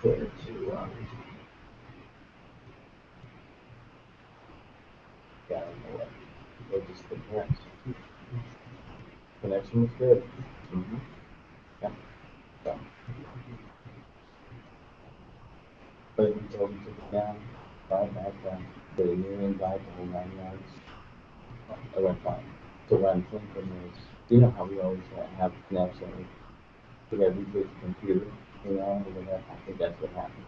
Twitter to Gavin or just the connection was good. Mm-hmm. Yeah. So. But he told me to took it down, brought it back down, did a new invite, the whole 9 yards. It went fine. So what I'm thinking is, you know how we always have connection, we got to reboot the computer, you know, and I think that's what happened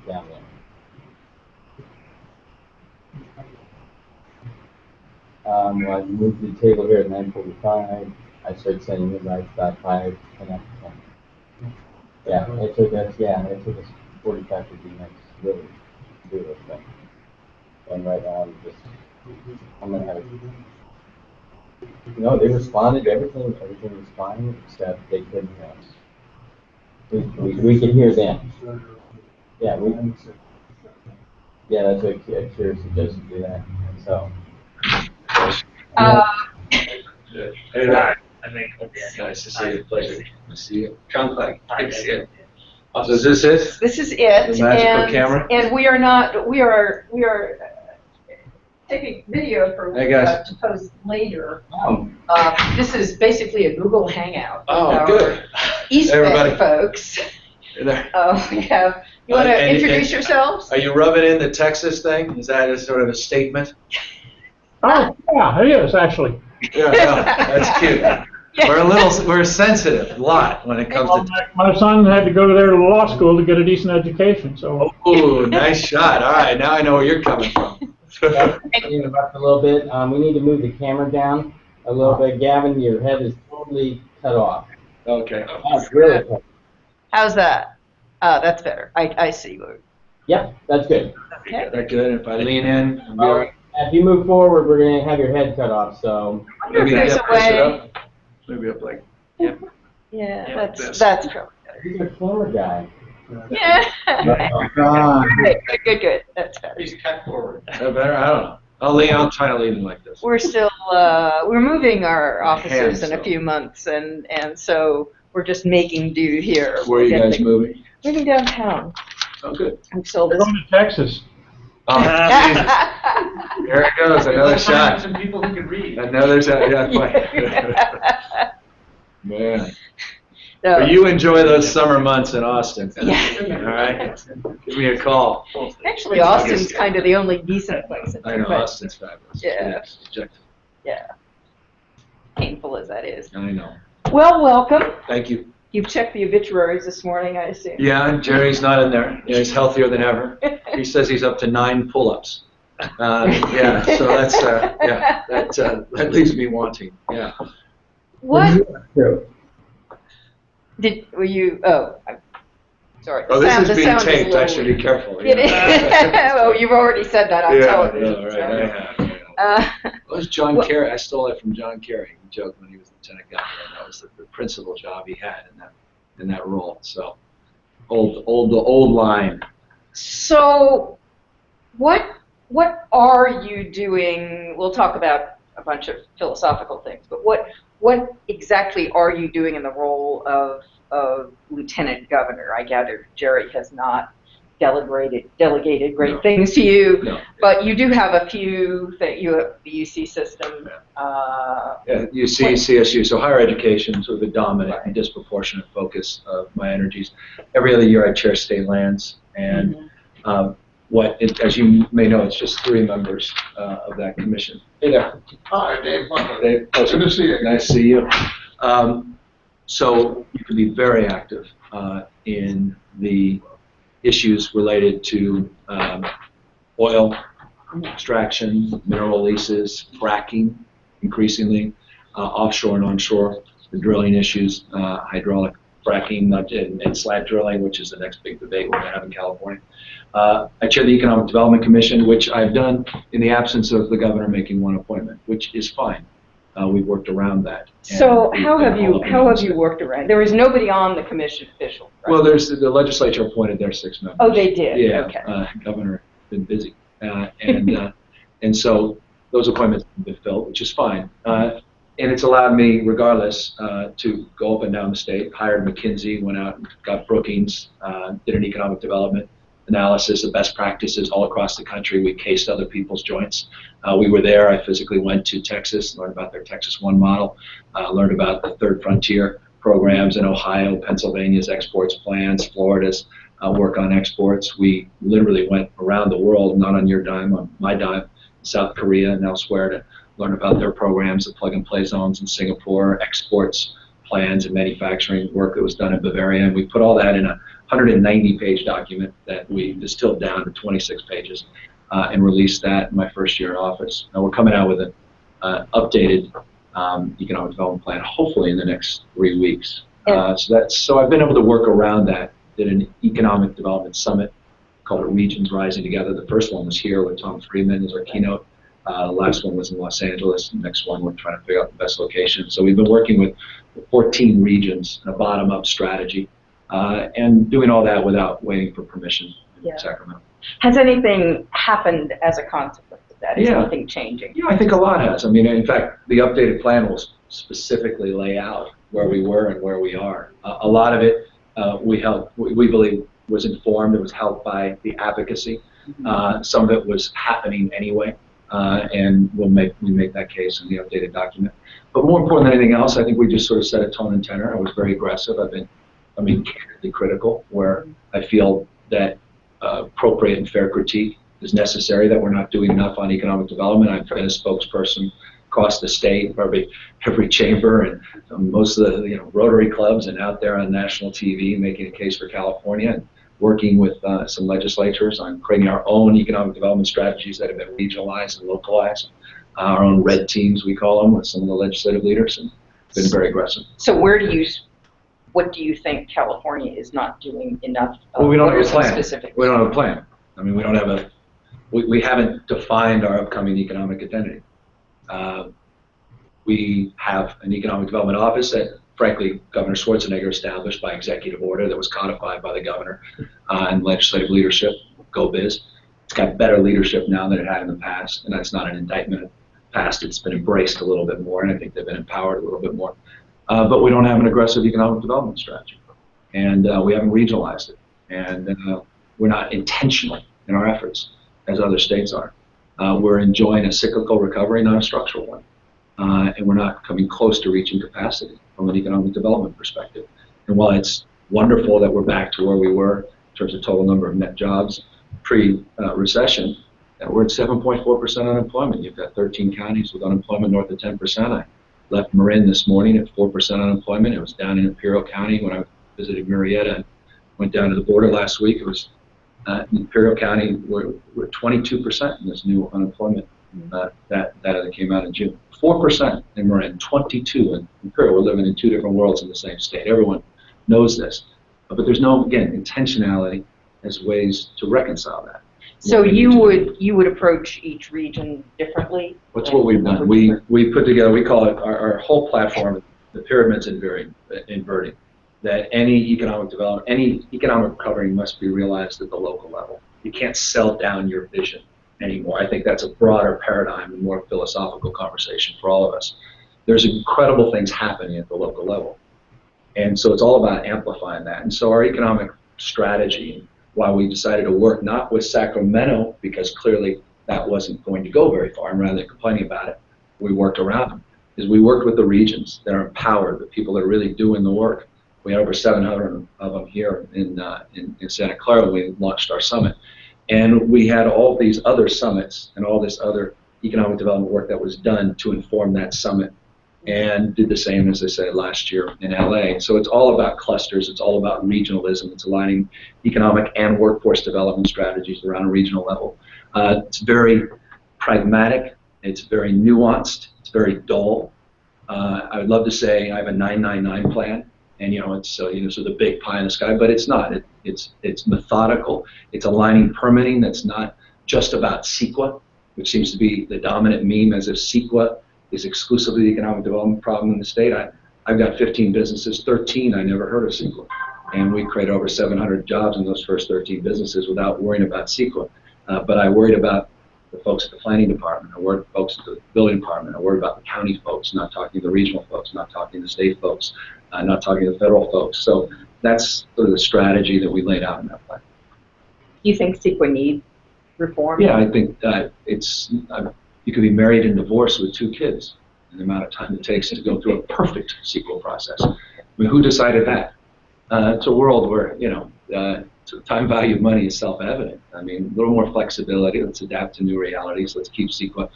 down there. Well, I moved the table here at 9:45. I started sending invites about 5, 10 after 10. Yeah, it took us 45, 50 minutes really to do this thing. And right now I'm gonna have it. No, they responded. Everything was fine except they couldn't hear us. We could hear them. Yeah, yeah, that's what Kira suggested do that. So. Hey, hi. Nice to see you. Pleasure to see you. Come back. Good to see you. So is this it? This is it. The magical camera? And we are taking video for to post later. This is basically a Google Hangout. Oh, good. East Bay folks. Hey there. We have. You want to introduce yourselves? Are you rubbing in the Texas thing? Is that a sort of a statement? Oh, yeah, it is actually. Yeah, that's cute. We're sensitive a lot when it comes to. My son had to go to their law school to get a decent education, so. Oh, nice shot. All right, now I know where you're coming from. Interrupt a little bit. We need to move the camera down a little bit. Gavin, your head is totally cut off. Okay. That's really cut. How's that? That's better. I see. Yep, that's good. Okay. That's good. If I lean in. If you move forward, we're going to have your head cut off. So maybe there's a push it way. up. Maybe up like. Yeah. Yeah, that's probably better. He's a camera guy. Yeah. Good. That's better. He's cut forward. Is that better? I don't know. I'll try to lean in like this. We're still we're moving our offices in a few months, and so we're just making do here. Where are you guys moving? Moving downtown. Oh, good. I'm sold We're going to Texas. Oh, Jesus. There it goes. Another shot. Some people who can read. Another shot. Yeah, quite. Man. So, But you enjoy those summer months in Austin. Yeah. All right. Give me a call. actually, Austin's kind of the only decent place. I know, Austin's fabulous. Yeah. Objective. Yeah. Painful as that is. I know. Well, welcome. Thank you. You've checked the obituaries this morning, I assume. Yeah, Jerry's not in there. Yeah, he's healthier than ever. He says he's up to 9 pull-ups. Yeah, so that's that leaves me wanting. Yeah. What? Were you? Oh, I'm sorry. Oh, this is the being sound taped. a I should be careful. It is. Oh, you've already said that on television. Yeah, right. I have. It was John Kerry. I stole it from John Kerry. He joked when he was lieutenant governor, and that was the principal job he had in that role. So, the old line. So, what are you doing? We'll talk about a bunch of philosophical things, but what exactly are you doing in the role of lieutenant governor? I gather Jerry has not delegated great things to you, but you do have a few that you have the UC system. UC, CSU, so higher education is sort of the dominant and disproportionate focus of my energies. Every other year I chair state lands, and as you may know, it's just 3 members of that commission. Hey there. Hi, Dave. Dave, good to see you. Nice to see you. So you can be very active in the issues related to oil extraction, mineral leases, fracking, increasingly, offshore and onshore, the drilling issues, hydraulic fracking and slant drilling, which is the next big debate we're going to have in California. I chair the Economic Development Commission, which I've done in the absence of the governor making one appointment, which is fine. We've worked around that. So how have you worked around? There was nobody on the commission official, right? Well, there's the legislature appointed their 6 members. Oh, they did. Yeah. Okay. Governor been busy, and so those appointments have been filled, which is fine. And it's allowed me, regardless, to go up and down the state. Hired McKinsey, went out and got Brookings, did an economic development analysis of best practices all across the country. We cased other people's joints. We were there. I physically went to Texas, learned about their Texas One model, learned about the Third Frontier programs in Ohio, Pennsylvania's exports plans, Florida's work on exports. We literally went around the world, not on your dime, on my dime, South Korea and elsewhere to learn about their programs, the plug-and-play zones in Singapore, exports plans and manufacturing work that was done in Bavaria. And we put all that in a 190-page document that we distilled down to 26 pages and released that in my first year in office. Now we're coming out with an updated economic development plan, hopefully in the next 3 weeks. So I've been able to work around that. Did an economic development summit, called it Regions Rising Together. The first one was here with Tom Friedman as our keynote. The last one was in Los Angeles. The next one, we're trying to figure out the best location. So we've been working with 14 regions in a bottom-up strategy and doing all that without waiting for permission in Sacramento. Has anything happened as a consequence of that? Is anything changing? Yeah, I think a lot has. I mean, in fact, the updated plan will specifically lay out where we were and where we are. A lot of it we believe was informed. It was helped by the advocacy. Some of it was happening anyway. And we make that case in the updated document. But more important than anything else, I think we just sort of set a tone and tenor. I was very aggressive. I've been, candidly critical, where I feel that appropriate and fair critique is necessary, that we're not doing enough on economic development. I've been a spokesperson across the state, probably every chamber and most of the Rotary clubs and out there on national TV making a case for California. And working with some legislatures on creating our own economic development strategies that have been regionalized and localized, our own red teams, we call them, with some of the legislative leaders, and been very aggressive. So what do you think California is not doing enough? Well, we don't have a plan. Specific? We don't have a plan. I mean, we don't have we haven't defined our upcoming economic identity. We have an economic development office that, frankly, Governor Schwarzenegger established by executive order that was codified by the governor and legislative leadership, Go Biz. It's got better leadership now than it had in the past, and that's not an indictment of the past. It's been embraced a little bit more, and I think they've been empowered a little bit more. But we don't have an aggressive economic development strategy, and we haven't regionalized it, and we're not intentional in our efforts, as other states are. We're enjoying a cyclical recovery, not a structural one, and we're not coming close to reaching capacity from an economic development perspective. And while it's wonderful that we're back to where we were in terms of total number of net jobs pre-recession, we're at 7.4% unemployment. You've got 13 counties with unemployment north of 10%. I left Marin this morning at 4% unemployment. It was down in Imperial County when I visited Murrieta and went down to the border last week. It was in Imperial County, we're 22% in this new unemployment that data that came out in June. 4% in Marin, 22 in Imperial. We're living in two different worlds in the same state. Everyone knows this. But there's no, again, intentionality as ways to reconcile that. So you would approach each region differently? That's what we've done. We put together, we call it our whole platform, the pyramid's inverting, that any economic development, any economic recovery must be realized at the local level. You can't sell down your vision anymore. I think that's a broader paradigm and more philosophical conversation for all of us. There's incredible things happening at the local level. And so it's all about amplifying that. And so our economic strategy, why we decided to work not with Sacramento, because clearly that wasn't going to go very far, and rather than complaining about it, we worked around them, is we worked with the regions that are empowered, the people that are really doing the work. We had over 700 of them here in Santa Clara when we launched our summit. And we had all these other summits and all this other economic development work that was done to inform that summit, and did the same, as I said, last year in LA. So it's all about clusters. It's all about regionalism. It's aligning economic and workforce development strategies around a regional level. It's very pragmatic. It's very nuanced. It's very dull. I would love to say I have a 999 plan, and it's so the big pie in the sky, but it's not. It's methodical. It's aligning permitting. That's not just about CEQA, which seems to be the dominant meme, as if CEQA is exclusively the economic development problem in the state. I've got 15 businesses, 13 I never heard of CEQA, and we created over 700 jobs in those first 13 businesses without worrying about CEQA. But I worried about the folks at the planning department, I worry folks at the building department, I worry about the county folks, not talking to the regional folks, not talking to the state folks, not talking to the federal folks. So that's sort of the strategy that we laid out in that plan. Do you think CEQA needs reform? Yeah, I think you could be married and divorced with 2 kids in the amount of time it takes to go through a perfect CEQA process. I mean, who decided that? It's a world where, time value of money is self-evident. I mean, a little more flexibility. Let's adapt to new realities. Let's keep CEQA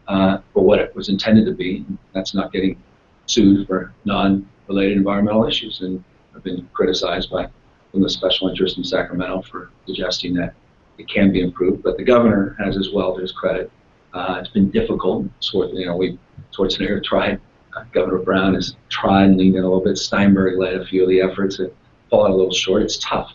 for what it was intended to be. That's not getting sued for non-related environmental issues. And I've been criticized from the special interest in Sacramento for suggesting that it can be improved. But the governor has as well, to his credit. It's been difficult. Schwarzenegger tried. Governor Brown has tried and leaned in a little bit. Steinberg led a few of the efforts that fallen a little short. It's tough.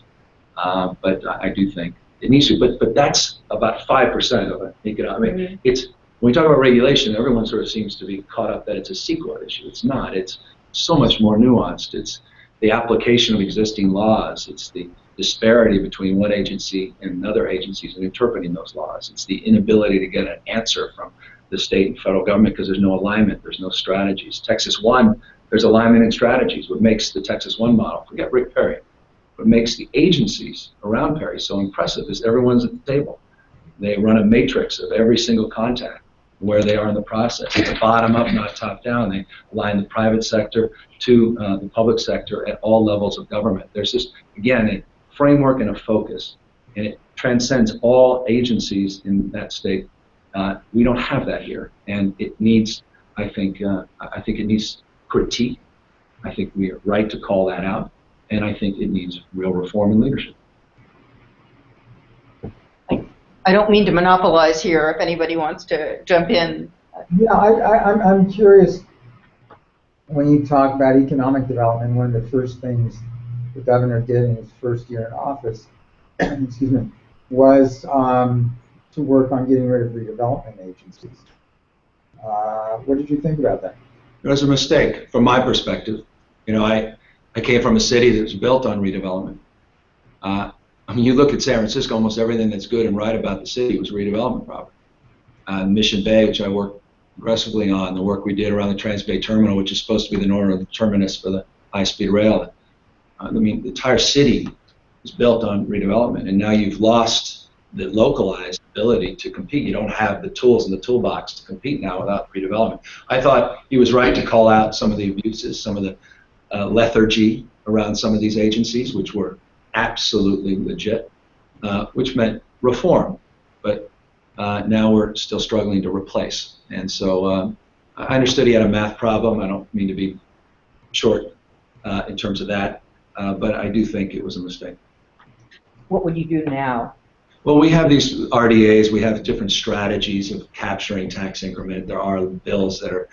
But I do think it needs to. But that's about 5% of it. I mean, it's when we talk about regulation, everyone sort of seems to be caught up that it's a CEQA issue. It's not. It's so much more nuanced. It's the application of existing laws. It's the disparity between one agency and other agencies in interpreting those laws. It's the inability to get an answer from the state and federal government because there's no alignment. There's no strategies. Texas 1, there's alignment and strategies. What makes the Texas 1 model, forget Rick Perry, what makes the agencies around Perry so impressive is everyone's at the table. They run a matrix of every single contact, where they are in the process. It's bottom up, not top down. They align the private sector to the public sector at all levels of government. There's just, again, a framework and a focus, and it transcends all agencies in that state. We don't have that here, and it needs, I think it needs critique. I think we are right to call that out, and I think it needs real reform and leadership. I don't mean to monopolize here. If anybody wants to jump in. Yeah, I'm curious. When you talk about economic development, one of the first things the governor did in his first year in office, excuse me, was to work on getting rid of redevelopment agencies. What did you think about that? It was a mistake from my perspective. I came from a city that was built on redevelopment. I mean, you look at San Francisco, almost everything that's good and right about the city was redevelopment property. Mission Bay, which I worked aggressively on, the work we did around the Trans-Bay Terminal, which is supposed to be the northern terminus for the high-speed rail. I mean, the entire city is built on redevelopment, and now you've lost the localized ability to compete. You don't have the tools in the toolbox to compete now without redevelopment. I thought he was right to call out some of the abuses, some of the lethargy around some of these agencies, which were absolutely legit, which meant reform, but now we're still struggling to replace. And so I understood he had a math problem. I don't mean to be short in terms of that, but I do think it was a mistake. What would you do now? Well, we have these RDAs. We have different strategies of capturing tax increment. There are bills that are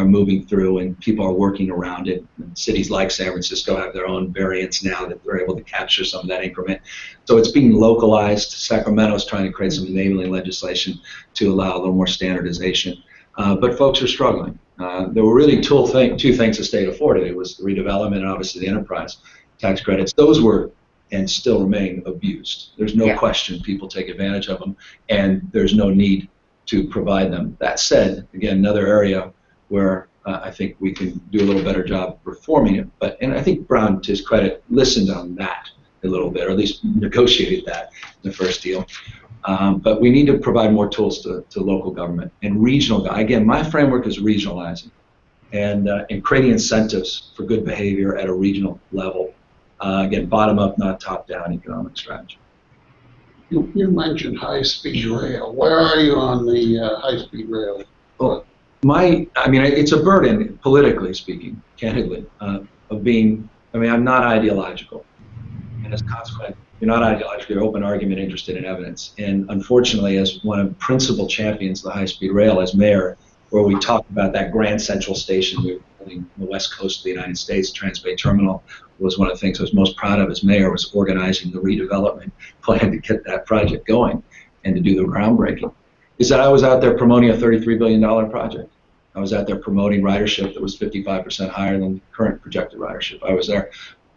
moving through, and people are working around it. And cities like San Francisco have their own variants now that they're able to capture some of that increment. So it's being localized. Sacramento is trying to create some enabling legislation to allow a little more standardization. But folks are struggling. There were really two things the state afforded. It was the redevelopment and obviously the enterprise tax credits. Those were and still remain abused. There's no question people take advantage of them, and there's no need to provide them. That said, again, another area where I think we can do a little better job reforming it. And I think Brown, to his credit, listened on that a little bit, or at least negotiated that in the first deal. But we need to provide more tools to local government and regional. Again, my framework is regionalizing and creating incentives for good behavior at a regional level. Again, bottom up, not top down economic strategy. You mentioned high-speed rail. Where are you on the high-speed rail? Well, it's a burden, politically speaking, candidly, of being, I'm not ideological. And as a consequence, you're not ideological, you're open argument, interested in evidence. And unfortunately, as one of the principal champions of the high-speed rail, as mayor, where we talk about that Grand Central Station we're building on the west coast of the United States, Trans-Bay Terminal, was one of the things I was most proud of as mayor, was organizing the redevelopment plan to get that project going and to do the groundbreaking. Is that I was out there promoting a $33 billion project. I was out there promoting ridership that was 55% higher than the current projected ridership. I was there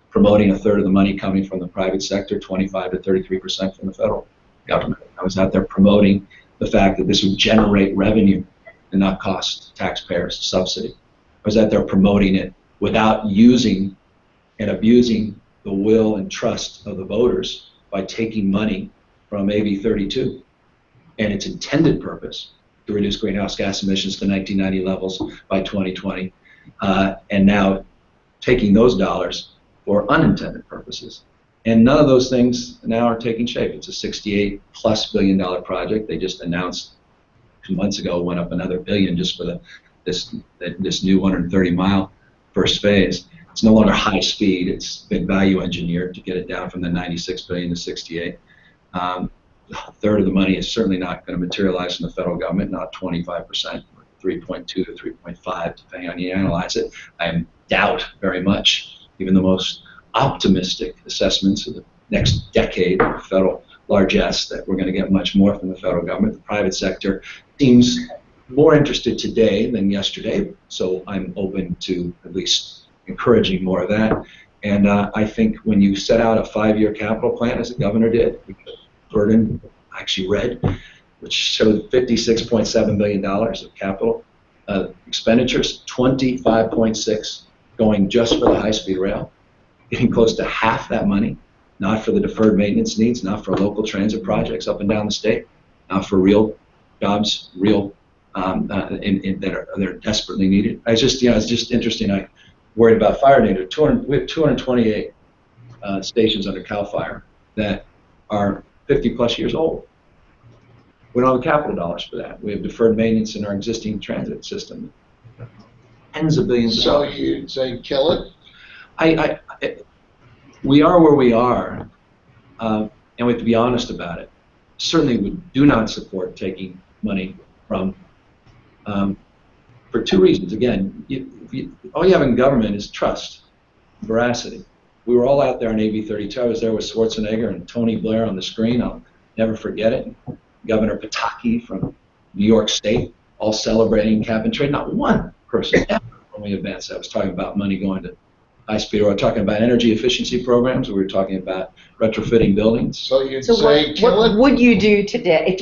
promoting a third of the money coming from the private sector, 25 to 33% from the federal government. I was out there promoting the fact that this would generate revenue and not cost taxpayers a subsidy, or is that they're promoting it without using and abusing the will and trust of the voters by taking money from AB 32 and its intended purpose to reduce greenhouse gas emissions to 1990 levels by 2020, and now taking those dollars for unintended purposes. And none of those things now are taking shape. It's a $68+ billion project. They just announced 2 months ago, went up another billion just for this new 130-mile first phase. It's no longer high speed. It's been value engineered to get it down from the 96 billion to 68. A third of the money is certainly not going to materialize from the federal government, not 25%, 3.2 to 3.5, depending on how you analyze it. I doubt very much, even the most optimistic assessments of the next decade of federal largesse, that we're going to get much more from the federal government. The private sector seems more interested today than yesterday, so I'm open to at least encouraging more of that. And I think when you set out a 5-year capital plan, as the governor did, Burden actually read, which showed $56.7 billion of capital expenditures, 25.6 going just for the high-speed rail, getting close to half that money, not for the deferred maintenance needs, not for local transit projects up and down the state, not for real jobs, real that are desperately needed. It's just interesting. I worried about fire data. We have 228 stations under CAL FIRE that are 50+ years old. We don't have capital dollars for that. We have deferred maintenance in our existing transit system. Tens of billions of dollars. So you'd say kill it? We are where we are, and we have to be honest about it. Certainly we do not support taking money from, for 2 reasons. Again, all you have in government is trust, veracity. We were all out there on AB 32. I was there with Schwarzenegger and Tony Blair on the screen. I'll never forget it. Governor Pataki from New York State, all celebrating cap and trade. Not one person ever when we advanced that was talking about money going to high-speed. We were talking about energy efficiency programs. We were talking about retrofitting buildings. So you'd say kill it? What would you do today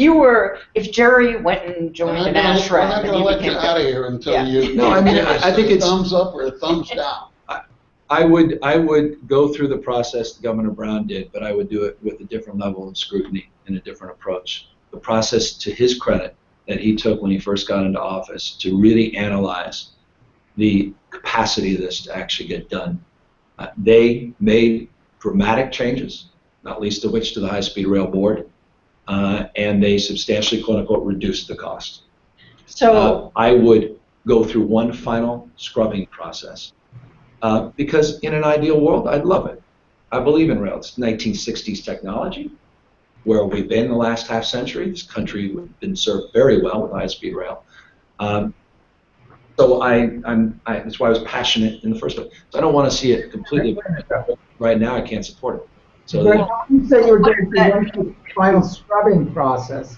if Jerry went and joined an ashram? We're not going to let you out of here until you No, I mean, I think it's thumbs up or a thumbs down. I would go through the process that Governor Brown did, but I would do it with a different level of scrutiny and a different approach. The process, to his credit, that he took when he first got into office to really analyze the capacity of this to actually get done. They made dramatic changes, not least of which to the high-speed rail board, and they substantially, quote-unquote, reduced the cost. So I would go through one final scrubbing process. Because in an ideal world, I'd love it. I believe in rail. It's 1960s technology. Where we've been the last half century, this country has been served very well with high-speed rail. So that's why I was passionate in the first place. So I don't want to see it completely. Right now, I can't support it. So you say you were going through the final scrubbing process.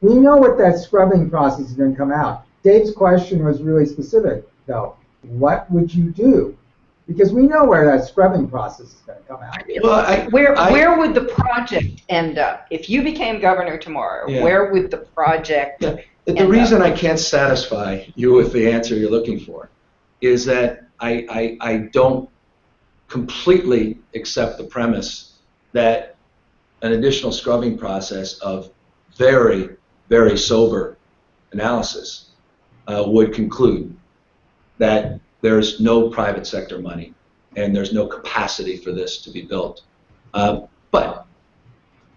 We know what that scrubbing process is going to come out. Dave's question was really specific, though. What would you do? Because we know where that scrubbing process is going to come out. Well, where would the project end up? If you became governor tomorrow, where would the project end the reason I can't satisfy you with the answer you're looking for is that I don't completely accept the premise that an additional scrubbing process of very, very sober analysis would conclude that there's no private sector money and there's no capacity for this to be built. But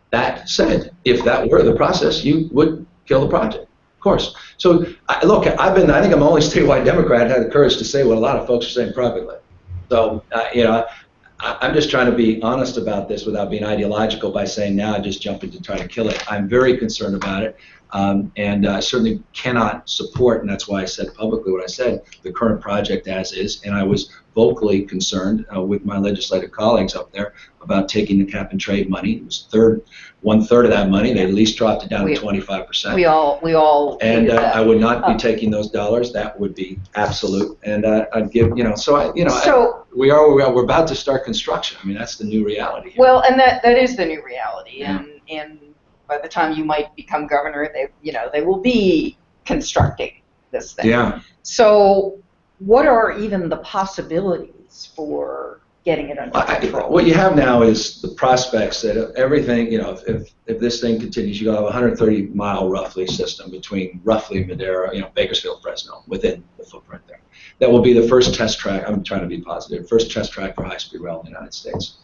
that said, if that were the process, you would kill the project, of course. So look, I think I'm the only statewide Democrat who had the courage to say what a lot of folks are saying privately. So I'm just trying to be honest about this without being ideological by saying now I'm just jumping to try to kill it. I'm very concerned about it. And I certainly cannot support, and that's why I said publicly what I said, the current project as is, and I was vocally concerned with my legislative colleagues up there about taking the cap and trade money. It was 1/3 of that money. They at least dropped it down to 25%. We all and I would not be taking those dollars. That would be absolute. And I'd give, we are where we are. We're about to start construction. I mean, that's the new reality here. Well, and that is the new reality, and by the time you might become governor, they will be constructing this thing. Yeah. So what are even the possibilities for getting it under control? What you have now is the prospects that everything, if this thing continues, you'll have a 130-mile roughly system between roughly Madera, Bakersfield, Fresno, within the footprint there. That will be the first test track, I'm trying to be positive, first test track for high-speed rail in the United States.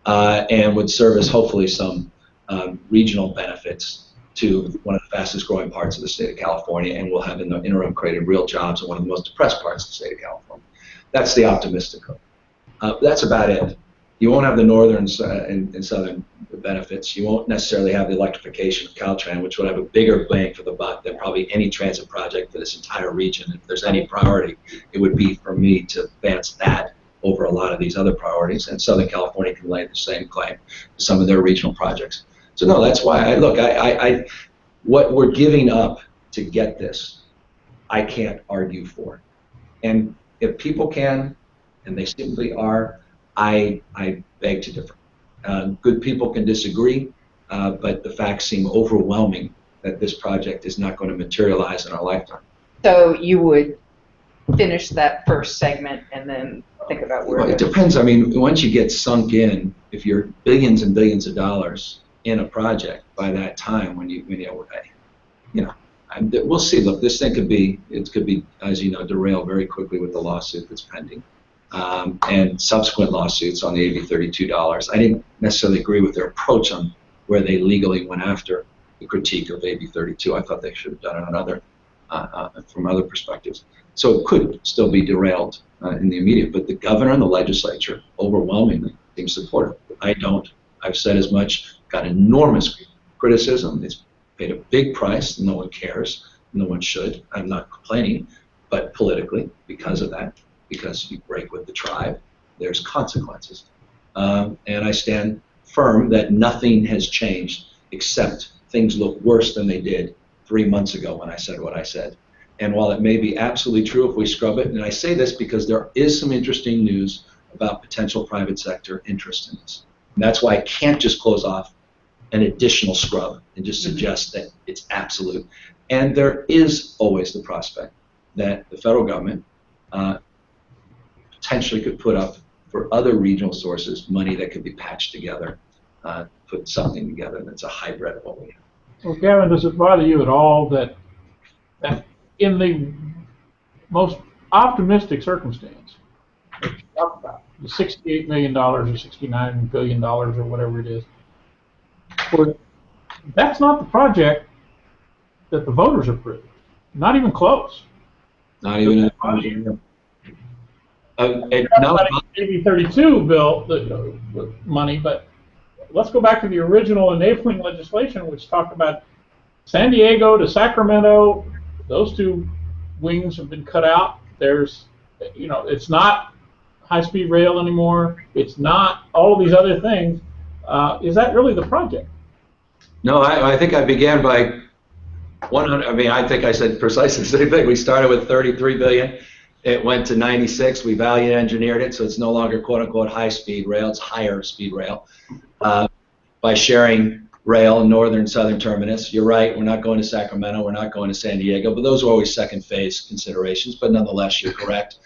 And would service hopefully some regional benefits to one of the fastest growing parts of the state of California, and will have in the interim created real jobs in one of the most depressed parts of the state of California. That's the optimistic hope. That's about it. You won't have the northern and southern benefits. You won't necessarily have the electrification of Caltrain, which would have a bigger bang for the buck than probably any transit project for this entire region. If there's any priority, it would be for me to advance that over a lot of these other priorities. And Southern California can lay the same claim to some of their regional projects. So no, that's why what we're giving up to get this, I can't argue for. And if people can, and they simply are, I beg to differ. Good people can disagree, but the facts seem overwhelming that this project is not going to materialize in our lifetime. So you would finish that first segment and then think about where it depends. I mean, once you get sunk in, if you're billions and billions of dollars in a project by that time, we'll see. Look, this thing could be, as you know, derailed very quickly with the lawsuit that's pending. And subsequent lawsuits on the AB $32. I didn't necessarily agree with their approach on where they legally went after the critique of AB 32. I thought they should have done it from other perspectives. So it could still be derailed in the immediate, but the governor and the legislature overwhelmingly seem supportive. I don't. I've said as much, got enormous criticism. It's paid a big price. No one cares. No one should. I'm not complaining, but politically, because of that, because you break with the tribe, there's consequences. And I stand firm that nothing has changed except things look worse than they did 3 months ago when I said what I said. And while it may be absolutely true if we scrub it, and I say this because there is some interesting news about potential private sector interest in this. And that's why I can't just close off an additional scrub and just suggest that it's absolute. And there is always the prospect that the federal government potentially could put up for other regional sources money that could be patched together, put something together that's a hybrid of what we have. Well, Gavin, does it bother you at all that in the most optimistic circumstance, that you talk about, the $68 million or $69 billion or whatever it is, that's not the project that the voters approved. Not even close. Not even AB 32 bill, the money, but let's go back to the original enabling legislation, which talked about San Diego to Sacramento. Those two wings have been cut out. There's, it's not high-speed rail anymore. It's not all of these other things. Is that really the project? No, I think I began by 100. I mean, I think I said precisely the same thing. We started with 33 billion. It went to 96. We value engineered it, so it's no longer quote-unquote high-speed rail. It's higher-speed rail. By sharing rail in northern and southern terminus, you're right. We're not going to Sacramento. We're not going to San Diego. But those are always second-phase considerations. But nonetheless, you're correct.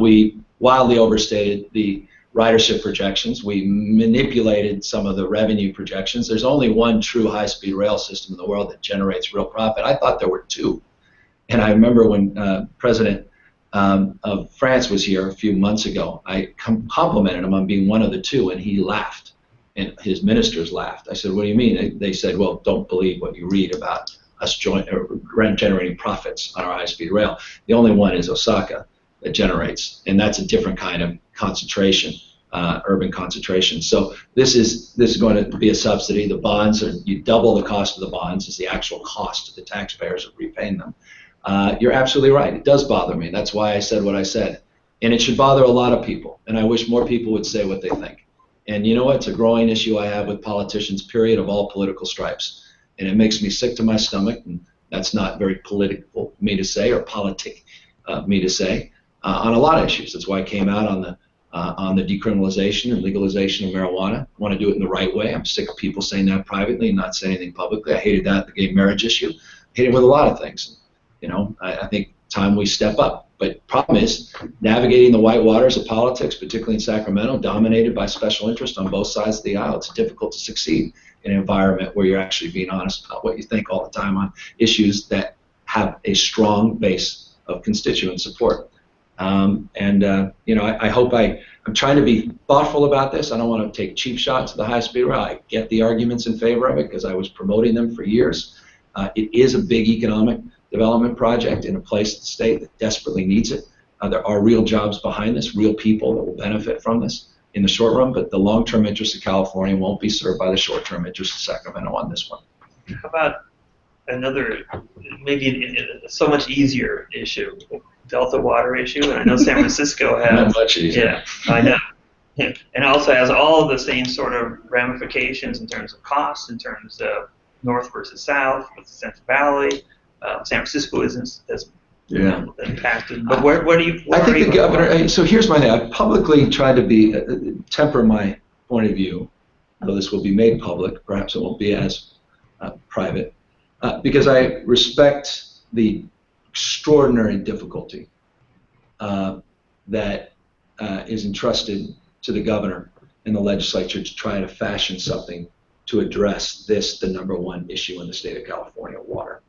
We wildly overstated the ridership projections. We manipulated some of the revenue projections. There's only one true high-speed rail system in the world that generates real profit. I thought there were two. And I remember when President of France was here a few months ago, I complimented him on being one of the two, and he laughed. And his ministers laughed. I said, what do you mean? They said, well, don't believe what you read about us generating profits on our high-speed rail. The only one is Osaka that generates, and that's a different kind of concentration, urban concentration. So this is going to be a subsidy. The bonds you double the cost of the bonds is the actual cost to the taxpayers of repaying them. You're absolutely right. It does bother me. That's why I said what I said, and it should bother a lot of people. And I wish more people would say what they think. And you know what? It's a growing issue I have with politicians, period, of all political stripes. And it makes me sick to my stomach, and that's not very political of me to say, or politic of me to say, on a lot of issues. That's why I came out on on the decriminalization and legalization of marijuana. I want to do it in the right way. I'm sick of people saying that privately and not saying anything publicly. I hated that, the gay marriage issue. I hate it with a lot of things. You know, I think time we step up. But problem is, navigating the white waters of politics, particularly in Sacramento, dominated by special interest on both sides of the aisle, it's difficult to succeed in an environment where you're actually being honest about what you think all the time on issues that have a strong base of constituent support. You know, I hope I'm trying to be thoughtful about this. I don't want to take cheap shots at the high-speed rail. I get the arguments in favor of it because I was promoting them for years. It is a big economic development project in a place in the state that desperately needs it. There are real jobs behind this, real people that will benefit from this in the short run, but the long-term interests of California won't be served by the short-term interests of Sacramento on this one. How about another, maybe a so much easier issue, Delta water issue, and I know San Francisco has. Not much easier. Yeah, I know. Yeah. And also has all the same sort of ramifications in terms of cost, in terms of north versus south with the Central Valley. San Francisco isn't as impacted. But where do you? I think the governor. So here's my thing. I publicly tried to temper my point of view, though this will be made public. Perhaps it won't be as private, because I respect the extraordinary difficulty that is entrusted to the governor and the legislature to try to fashion something to address this, the #1 issue in the state of California, water.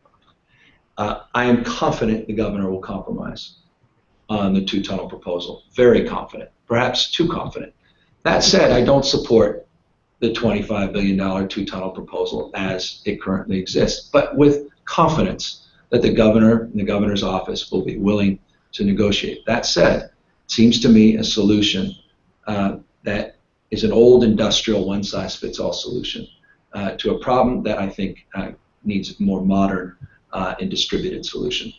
I am confident the governor will compromise on the 2-tunnel proposal. Very confident, perhaps too confident. That said, I don't support the $25 billion 2-tunnel proposal as it currently exists, but with confidence that the governor and the governor's office will be willing to negotiate. That said, it seems to me a solution that is an old industrial one-size-fits-all solution to a problem that I think needs a more modern and distributed solution.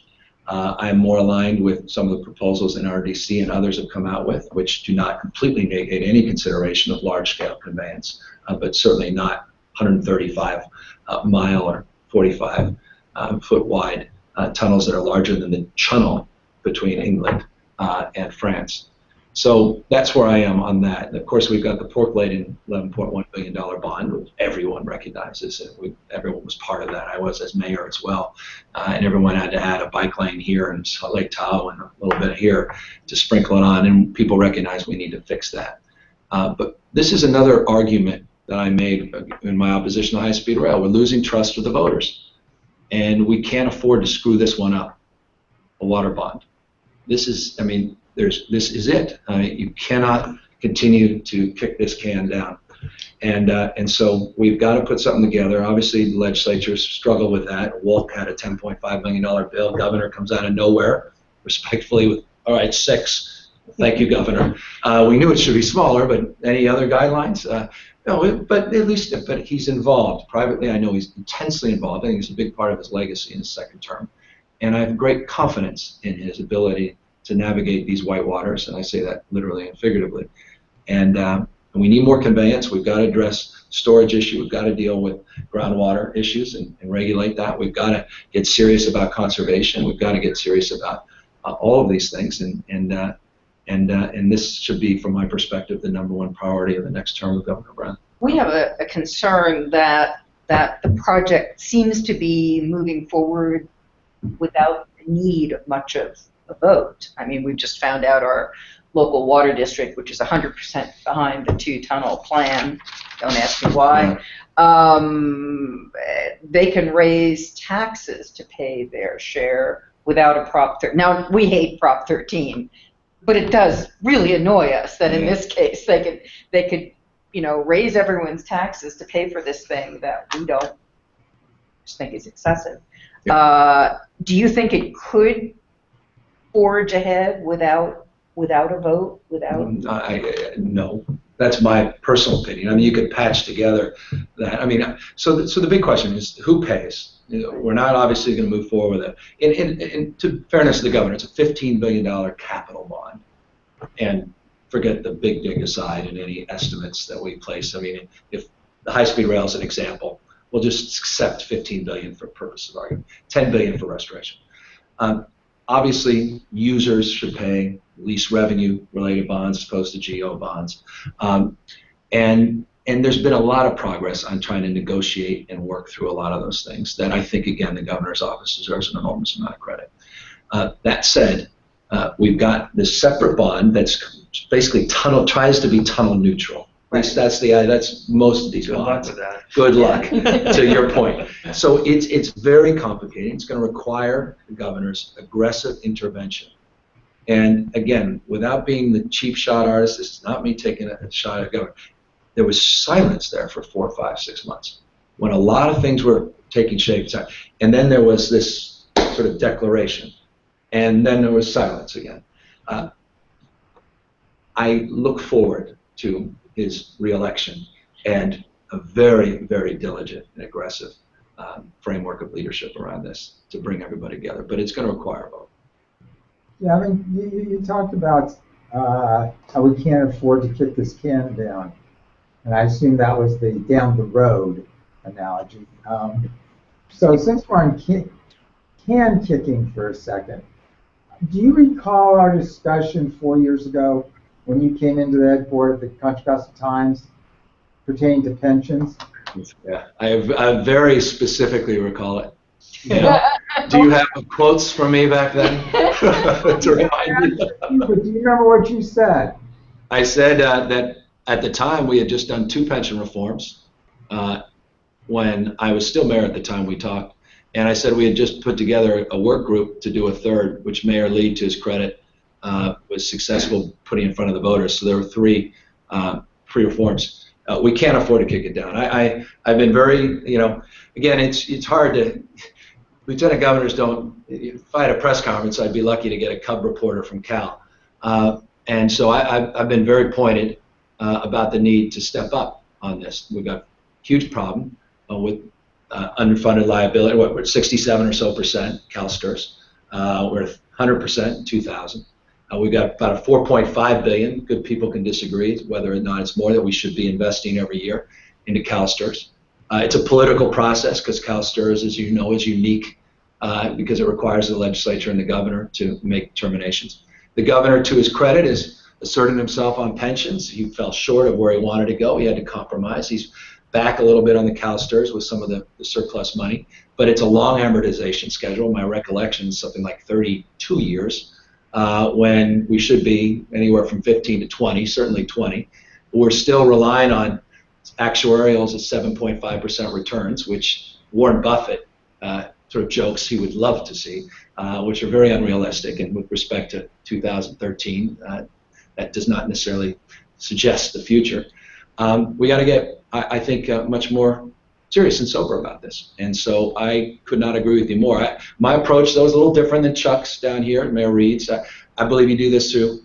I am more aligned with some of the proposals NRDC and others have come out with, which do not completely negate any consideration of large-scale conveyance, but certainly not 135-mile or 45-foot wide tunnels that are larger than the channel between England and France. So that's where I am on that. And of course, we've got the pork-laden $11.1 billion bond, which everyone recognizes. And everyone was part of that. I was as mayor as well. And everyone had to add a bike lane here and Lake Tahoe and a little bit here to sprinkle it on. And people recognize we need to fix that. But this is another argument that I made in my opposition to high-speed rail. We're losing trust with the voters. And we can't afford to screw this one up, a water bond. This is, I mean, this is it. You cannot continue to kick this can down. And so we've got to put something together. Obviously, the legislature struggled with that. Wolk had a $10.5 million bill. Governor comes out of nowhere, respectfully, with, all right, 6. Thank you, Governor. We knew it should be smaller, but any other guidelines? No, but at least but he's involved. Privately, I know he's intensely involved. I think it's a big part of his legacy in his second term. And I have great confidence in his ability to navigate these white waters, and I say that literally and figuratively. And we need more conveyance. We've got to address storage issue. We've got to deal with groundwater issues and regulate that. We've got to get serious about conservation. We've got to get serious about all of these things. And this should be, from my perspective, the #1 priority of the next term of Governor Brown. We have a concern that the project seems to be moving forward without the need of much of a vote. I mean, we've just found out our local water district, which is 100% behind the 2-tunnel plan, don't ask me why, they can raise taxes to pay their share without a Prop 13. Now, we hate Prop 13, but it does really annoy us that in this case they could you know, raise everyone's taxes to pay for this thing that we don't just think is excessive. Yeah. Do you think it could forge ahead without a vote? No, that's my personal opinion. I mean, you could patch together that. I mean, so the big question is who pays? You know, we're not obviously going to move forward with it. And to fairness to the governor, it's a $15 billion capital bond, and forget the big dig aside and any estimates that we place. I mean, if the high-speed rail is an example, we'll just accept $15 billion for purposes of argument, $10 billion for restoration. Obviously, users should pay lease revenue related bonds as opposed to GO bonds. And there's been a lot of progress on trying to negotiate and work through a lot of those things that I think, again, the governor's office deserves an enormous amount of credit. That said, we've got this separate bond that's basically tries to be tunnel neutral. At least that's most of these bonds. Good luck with that. Good luck, to your point. So it's very complicated. It's going to require the governor's aggressive intervention. And again, without being the cheap shot artist, this is not me taking a shot at governor. There was silence there for 4, 5, 6 months when a lot of things were taking shape. And then there was this sort of declaration. And then there was silence again. I look forward to his re-election and a very, very diligent and aggressive framework of leadership around this to bring everybody together. But it's going to require a vote. Yeah, I mean, you talked about how we can't afford to kick this can down. And I assume that was the down the road analogy. So since we're on can kicking for a second, do you recall our discussion 4 years ago when you came into the Ed board at the Contra Costa Times pertaining to pensions? Yeah, I very specifically recall it. Do you have quotes from me back then to remind you? But do you remember what you said? I said that at the time we had just done 2 pension reforms. When I was still mayor at the time we talked, and I said we had just put together a work group to do a 3rd, which Mayor Lee, to his credit, was successful putting in front of the voters. So there were 3 reforms. We can't afford to kick it down. I've been very, again, it's hard to. Lieutenant governors don't. If I had a press conference, I'd be lucky to get a cub reporter from Cal. And so I've been very pointed about the need to step up on this. We've got a huge problem with underfunded liability. We're at 67 or so percent, CalSTRS. We're at 100% in 2000. We've got about a 4.5 billion. Good people can disagree whether or not it's more that we should be investing every year into CalSTRS. It's a political process because CalSTRS, as you know, is unique because it requires the legislature and the governor to make determinations. The governor, to his credit, is asserting himself on pensions. He fell short of where he wanted to go. He had to compromise. He's back a little bit on the CalSTRS with some of the surplus money, but it's a long amortization schedule. My recollection is something like 32 years when we should be anywhere from 15 to 20, certainly 20. We're still relying on actuarials at 7.5% returns, which Warren Buffett sort of jokes he would love to see, which are very unrealistic. And with respect to 2013, that does not necessarily suggest the future. We got to get, I think, much more serious and sober about this. And so I could not agree with you more. My approach, though, is a little different than Chuck's down here, Mayor Reed's. I believe you do this through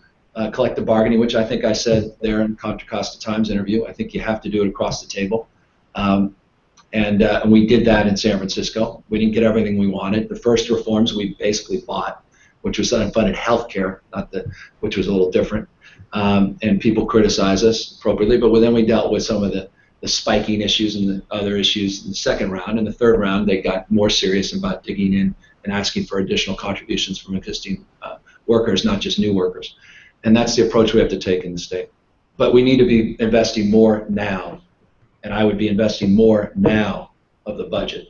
collective bargaining, which I think I said there in Contra Costa Times interview. I think you have to do it across the table. And we did that in San Francisco. We didn't get everything we wanted. The first reforms we basically bought, which was unfunded health care, which was a little different. And people criticize us appropriately, but then we dealt with some of the spiking issues and the other issues in the second round. In the third round, they got more serious about digging in and asking for additional contributions from existing workers, not just new workers. And that's the approach we have to take in the state. But we need to be investing more now, and I would be investing more now of the budget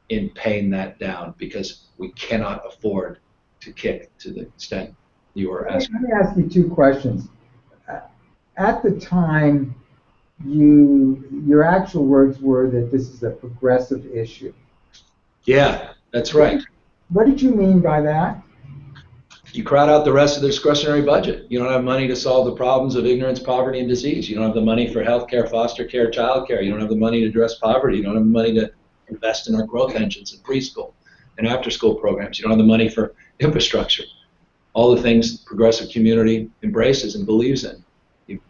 in paying that down because we cannot afford to kick to the extent you are asking. Let me ask you 2 questions. At the time, your actual words were that this is a progressive issue. Yeah, that's right. What did you mean by that? You crowd out the rest of the discretionary budget. You don't have money to solve the problems of ignorance, poverty, and disease. You don't have the money for health care, foster care, child care. You don't have the money to address poverty. You don't have the money to invest in our growth engines in preschool and after-school programs. You don't have the money for infrastructure. All the things the progressive community embraces and believes in.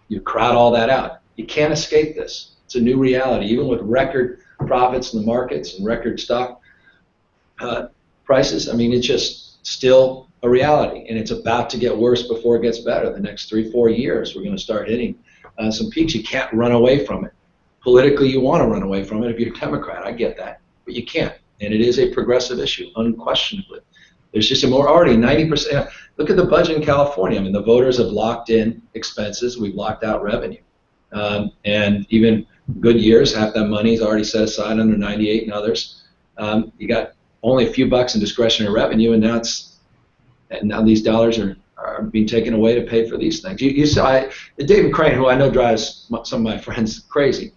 You crowd all that out. You can't escape this. It's a new reality. Even with record profits in the markets and record stock prices, I mean, it's just still a reality, and it's about to get worse before it gets better. The next 3-4 years, we're going to start hitting some peaks. You can't run away from it. Politically, you want to run away from it if you're a Democrat. I get that, but you can't. And it is a progressive issue, unquestionably. There's just already 90%. look at the budget in California. I mean, the voters have locked in expenses. We've locked out revenue. And even good years, half that money is already set aside under 98 and others. You got only a few bucks in discretionary revenue, and now these dollars are being taken away to pay for these things. You saw David Crane, who I know drives some of my friends crazy,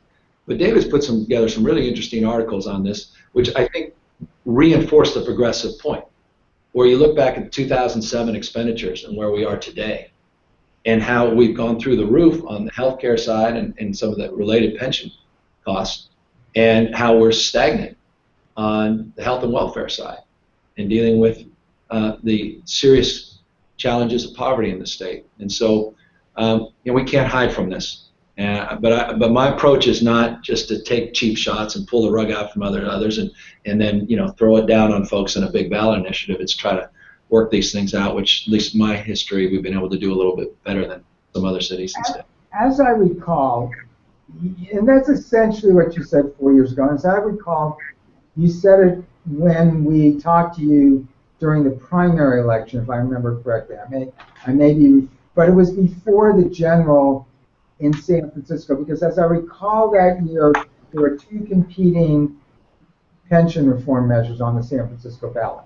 but David's put together some really interesting articles on this, which I think reinforce the progressive point, where you look back at 2007 expenditures and where we are today, and how we've gone through the roof on the healthcare side and some of the related pension costs, and how we're stagnant on the health and welfare side and dealing with the serious challenges of poverty in the state. And so we can't hide from this. But my approach is not just to take cheap shots and pull the rug out from others and then throw it down on folks in a big ballot initiative. It's try to work these things out, which at least in my history we've been able to do a little bit better than some other cities instead. As I recall, and that's essentially what you said 4 years ago, as I recall, you said it when we talked to you during the primary election, if I remember correctly. I may be, but it was before the general in San Francisco, because as I recall that year, there were two competing pension reform measures on the San Francisco ballot,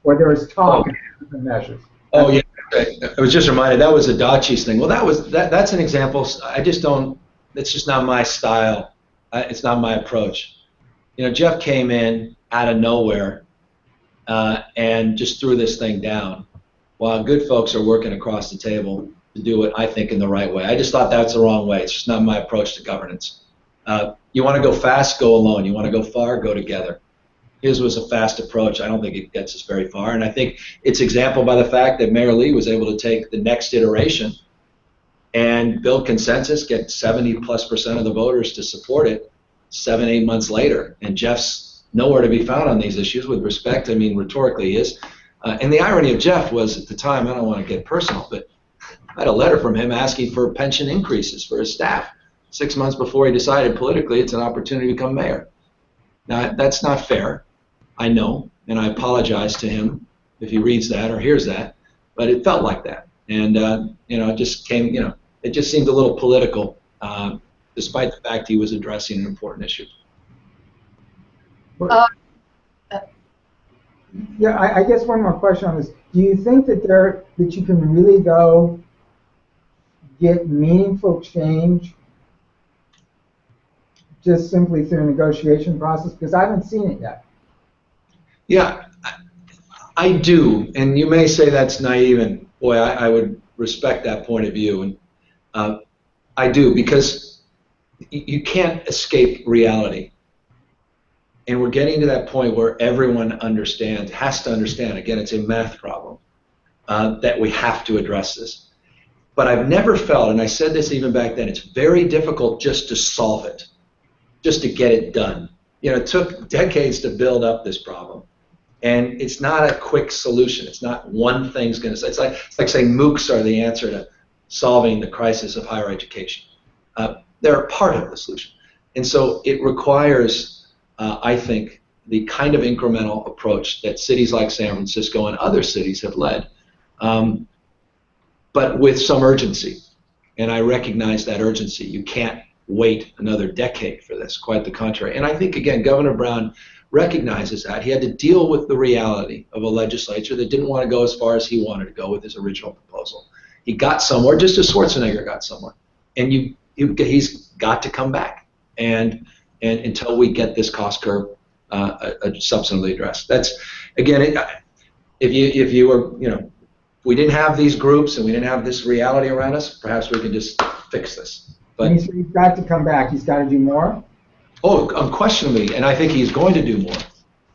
where there was talk of different measures. Oh yeah, I was just reminded that was a Dachis thing. Well, that's an example. I just don't. It's just not my style. It's not my approach. Jeff came in out of nowhere and just threw this thing down, while good folks are working across the table to do it, I think, in the right way. I just thought that's the wrong way. It's just not my approach to governance. You want to go fast, go alone. You want to go far, go together. His was a fast approach. I don't think it gets us very far. And I think it's example by the fact that Mayor Lee was able to take the next iteration and build consensus, get 70+% of the voters to support it 7-8 months later. And Jeff's nowhere to be found on these issues with respect. I mean, rhetorically he is. And the irony of Jeff was, at the time, I don't want to get personal, but I had a letter from him asking for pension increases for his staff 6 months before he decided politically it's an opportunity to become mayor. Now, that's not fair, I know, and I apologize to him if he reads that or hears that, but it felt like that. And, it just came, it just seemed a little political, despite the fact he was addressing an important issue. Yeah, I guess one more question on this. Do you think that you can really go get meaningful change just simply through a negotiation process? Because I haven't seen it yet. Yeah, I do, and you may say that's naive, and boy, I would respect that point of view, and I do, because you can't escape reality. And we're getting to that point where everyone has to understand, again, it's a math problem, that we have to address this. But I've never felt, and I said this even back then, it's very difficult just to solve it, just to get it done. It took decades to build up this problem. And it's not a quick solution. It's not one thing's going to say. It's like saying MOOCs are the answer to solving the crisis of higher education. They're a part of the solution. And so it requires, I think, the kind of incremental approach that cities like San Francisco and other cities have led, but with some urgency. And I recognize that urgency. You can't wait another decade for this, quite the contrary. And I think, again, Governor Brown recognizes that. He had to deal with the reality of a legislature that didn't want to go as far as he wanted to go with his original proposal. He got somewhere, just as Schwarzenegger got somewhere. And he's got to come back. And until we get this cost curve substantively addressed. That's, again, if you were, we didn't have these groups and we didn't have this reality around us, perhaps we could just fix this. But he's got to come back. He's got to do more? Oh, unquestionably, and I think he's going to do more.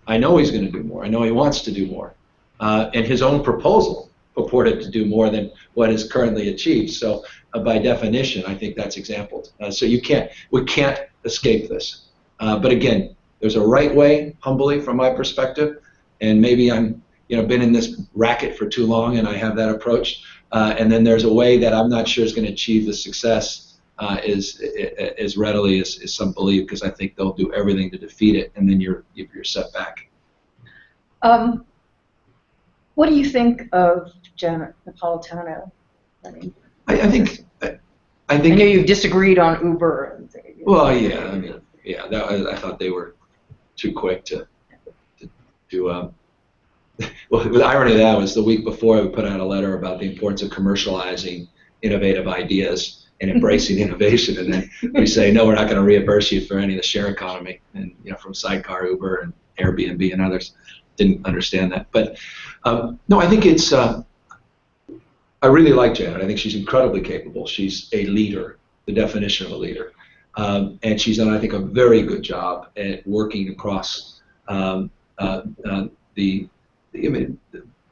I know he's going to do more. I know he wants to do more. And his own proposal purported to do more than what is currently achieved. So by definition, I think that's exampled. So we can't escape this. But again, there's a right way, humbly, from my perspective, and maybe I'm been in this racket for too long and I have that approach. And then there's a way that I'm not sure is going to achieve the success as readily as some believe, because I think they'll do everything to defeat it, and then you're set back. What do you think of Janet Napolitano? I mean, I think I know you've disagreed on Uber. And things. Well, yeah, I mean, yeah, I thought they were too quick to well, the irony of that was the week before I put out a letter about the importance of commercializing innovative ideas and embracing innovation, and then we say, no, we're not going to reimburse you for any of the share economy, and from Sidecar, Uber, and Airbnb and others. Didn't understand that, but no, I think it's. I really like Janet. I think she's incredibly capable. She's a leader, the definition of a leader, and she's done, I think, a very good job at working across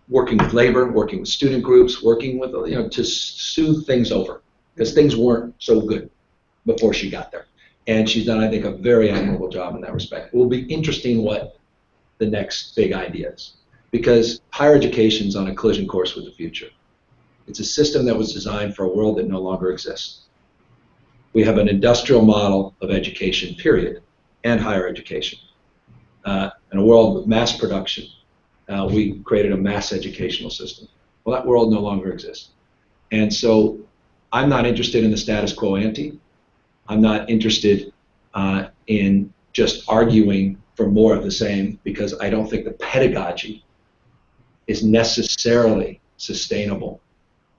working with labor, working with student groups, working with to smooth things over, because things weren't so good before she got there, and she's done, I think, a very admirable job in that respect. It will be interesting what the next big idea is, because higher education's on a collision course with the future. It's a system that was designed for a world that no longer exists. We have an industrial model of education, period, and higher education. In a world with mass production, we created a mass educational system. Well, that world no longer exists. And so I'm not interested in the status quo ante. I'm not interested in just arguing for more of the same, because I don't think the pedagogy is necessarily sustainable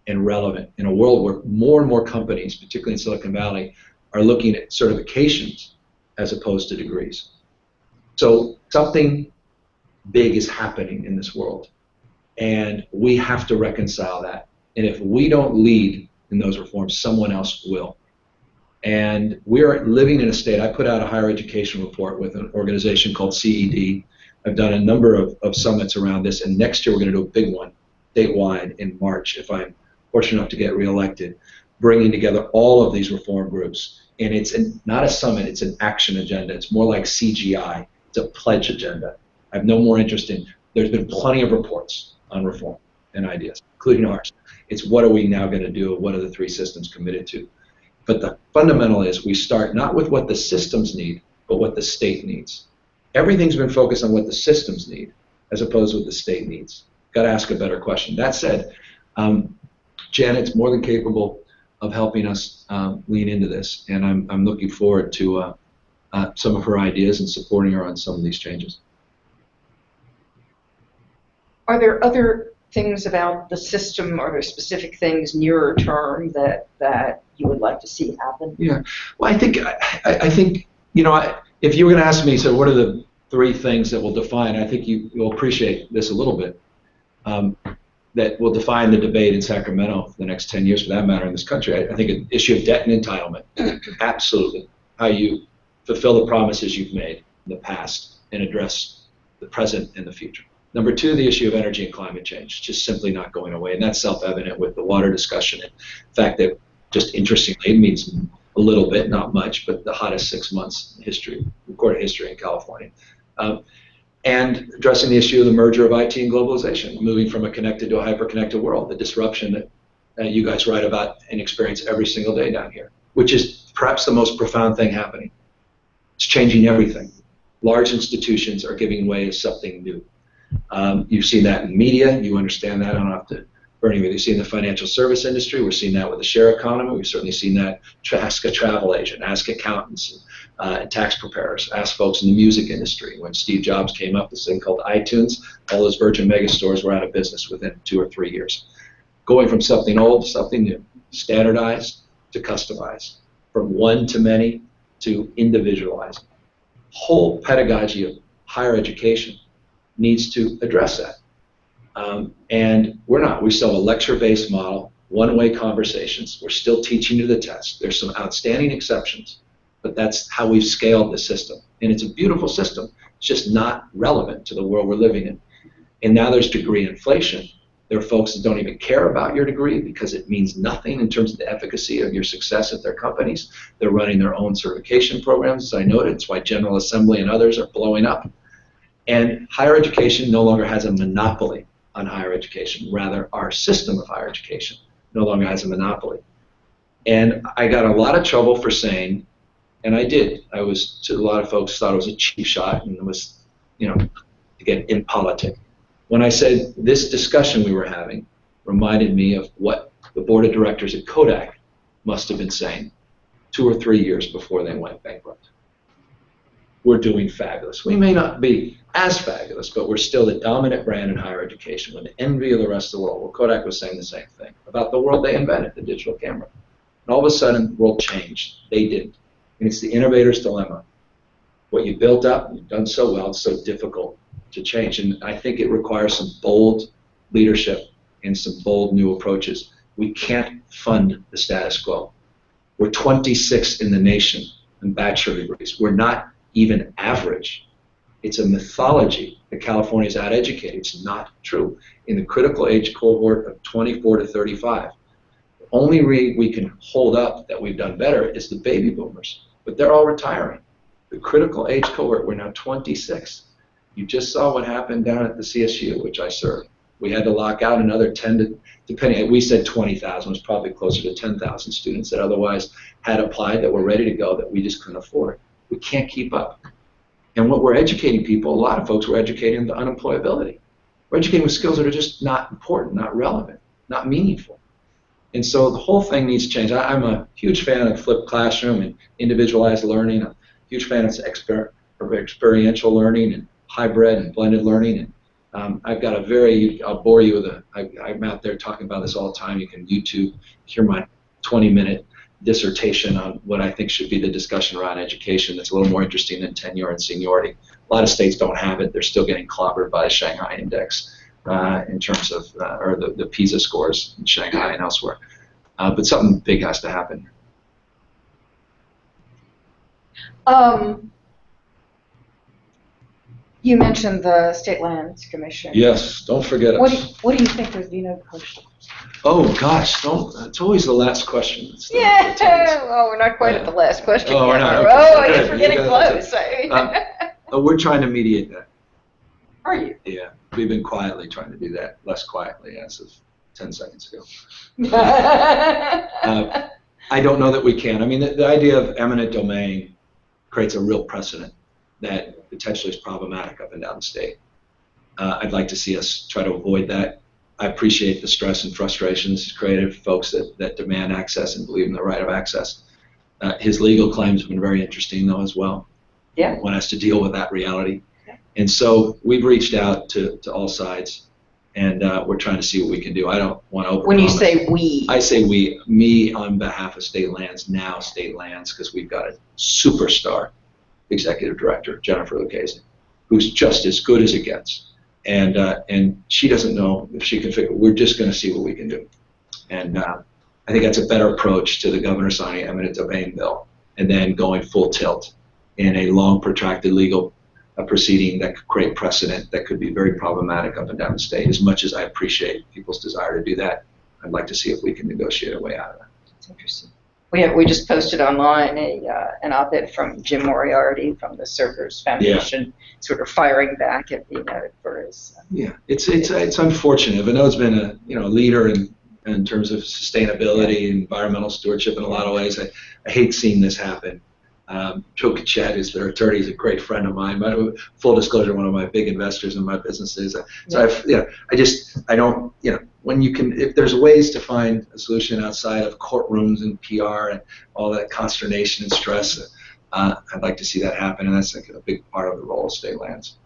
and relevant in a world where more and more companies, particularly in Silicon Valley, are looking at certifications as opposed to degrees. So something big is happening in this world, and we have to reconcile that. And if we don't lead in those reforms, someone else will. And we're living in a state. I put out a higher education report with an organization called CED. I've done a number of summits around this, and next year we're going to do a big one statewide in March, if I'm fortunate enough to get reelected, bringing together all of these reform groups. And it's not a summit, it's an action agenda. It's more like CGI. It's a pledge agenda. I have no more interest in, there's been plenty of reports on reform and ideas, including ours. It's what are we now going to do, what are the three systems committed to? But the fundamental is we start not with what the systems need, but what the state needs. Everything's been focused on what the systems need, as opposed to what the state needs. Got to ask a better question. That said, Janet's more than capable of helping us lean into this, and I'm looking forward to some of her ideas and supporting her on some of these changes. Are there other things about the system, or are there specific things nearer term that you would like to see happen? Yeah, well, I think if you were going to ask me, so what are the three things that will define? I think you'll appreciate this a little bit. That will define the debate in Sacramento for the next 10 years, for that matter, in this country. I think an issue of debt and entitlement, absolutely. How you fulfill the promises you've made in the past and address the present and the future. Number two, the issue of energy and climate change, just simply not going away. And that's self-evident with the water discussion. And the fact that, just interestingly, it means a little bit, not much, but the hottest 6 months in history, recorded history in California. And addressing the issue of the merger of IT and globalization, moving from a connected to a hyper-connected world, the disruption that you guys write about and experience every single day down here, which is perhaps the most profound thing happening. It's changing everything. Large institutions are giving way to something new. You've seen that in media. You understand that. I don't have to burn you with. You've seen the financial service industry. We're seeing that with the share economy. We've certainly seen that. Ask a travel agent. Ask accountants and tax preparers. Ask folks in the music industry. When Steve Jobs came up with this thing called iTunes, all those Virgin megastores were out of business within 2 or 3 years. Going from something old to something new. Standardized to customized. From one to many to individualized. Whole pedagogy of higher education needs to address that. And we're not. We still have a lecture-based model, one-way conversations. We're still teaching to the test. There's some outstanding exceptions, but that's how we've scaled the system. And it's a beautiful system. It's just not relevant to the world we're living in. And now there's degree inflation. There are folks that don't even care about your degree because it means nothing in terms of the efficacy of your success at their companies. They're running their own certification programs, as I noted. It's why General Assembly and others are blowing up. And higher education no longer has a monopoly on higher education. Rather, our system of higher education no longer has a monopoly. And I got a lot of trouble for saying, and I did. A lot of folks thought it was a cheap shot and it was, again, impolitic. When I said this discussion we were having reminded me of what the board of directors at Kodak must have been saying 2 or 3 years before they went bankrupt. We're doing fabulous. We may not be as fabulous, but we're still the dominant brand in higher education. We're the envy of the rest of the world. Well, Kodak was saying the same thing about the world they invented, the digital camera. And all of a sudden, the world changed. They didn't. And it's the innovator's dilemma. What you built up, you've done so well, it's so difficult to change. And I think it requires some bold leadership and some bold new approaches. We can't fund the status quo. We're 26th in the nation in bachelor degrees. We're not even average. It's a mythology that California is out-educated. It's not true. In the critical age cohort of 24 to 35, the only way we can hold up that we've done better is the baby boomers, but they're all retiring. The critical age cohort, we're now 26. You just saw what happened down at the CSU, which I served. We had to lock out another 10 to, depending, we said 20,000, it was probably closer to 10,000 students that otherwise had applied that were ready to go that we just couldn't afford. We can't keep up. And what we're educating people, a lot of folks, we're educating them to unemployability. We're educating with skills that are just not important, not relevant, not meaningful. And so the whole thing needs to change. I'm a huge fan of flipped classroom and individualized learning. I'm a huge fan of experiential learning and hybrid and blended learning. And I've got a very, I'll bore you with I'm out there talking about this all the time. You can YouTube, hear my 20-minute dissertation on what I think should be the discussion around education that's a little more interesting than tenure and seniority. A lot of states don't have it. They're still getting clobbered by the Shanghai Index in terms of, or the PISA scores in Shanghai and elsewhere. But something big has to happen. You mentioned the State Lands Commission. Yes, don't forget us. What do you think of veto question? Oh gosh, it's always the last question. Yeah, well, we're not quite at the last question Oh, yet. we're not. Oh, I Okay. guess we're getting close. We're trying to mediate that. Are you? Yeah, we've been quietly trying to do that, less quietly as of 10 seconds ago. I don't know that we can. I mean, the idea of eminent domain creates a real precedent that potentially is problematic up and down the state. I'd like to see us try to avoid that. I appreciate the stress and frustrations creative folks that demand access and believe in the right of access. His legal claims have been very interesting, though, as well. Yeah. One has to deal with that reality. Yeah. And so we've reached out to all sides, and we're trying to see what we can do. I don't want to overpromise. When you say we. I say we, me on behalf of State Lands, now State Lands, because we've got a superstar executive director, Jennifer Lucchese, who's just as good as it gets. And she doesn't know if she can figure. We're just going to see what we can do. And I think that's a better approach to the governor signing eminent domain bill and then going full tilt in a long, protracted legal proceeding that could create precedent that could be very problematic up and down the state. As much as I appreciate people's desire to do that, I'd like to see if we can negotiate a way out of that. That's interesting. We just posted online an op-ed from Jim Moriarty from the Surfers Foundation, sort of firing back at for his. Yeah, it's unfortunate. Vinod's been a leader in terms of sustainability and environmental stewardship in a lot of ways. I hate seeing this happen. Joe Kachet, who's their attorney, is a great friend of mine. But full disclosure, one of my big investors in my businesses. So I don't. When you can, if there's ways to find a solution outside of courtrooms and PR and all that consternation and stress, I'd like to see that happen, and that's a big part of the role of State Lands.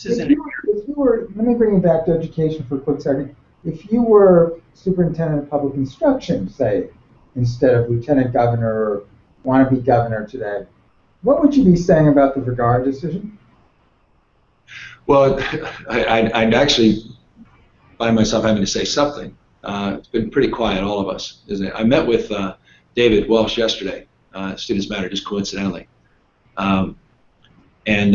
If you were, let me bring you back to education for a quick second. If you were superintendent of public instruction, say, instead of lieutenant governor or wannabe governor today, what would you be saying about the Vergara decision? Well, I'd actually find myself having to say something. It's been pretty quiet, all of us, isn't it? I met with David Welsh yesterday, Students Matter, just coincidentally. And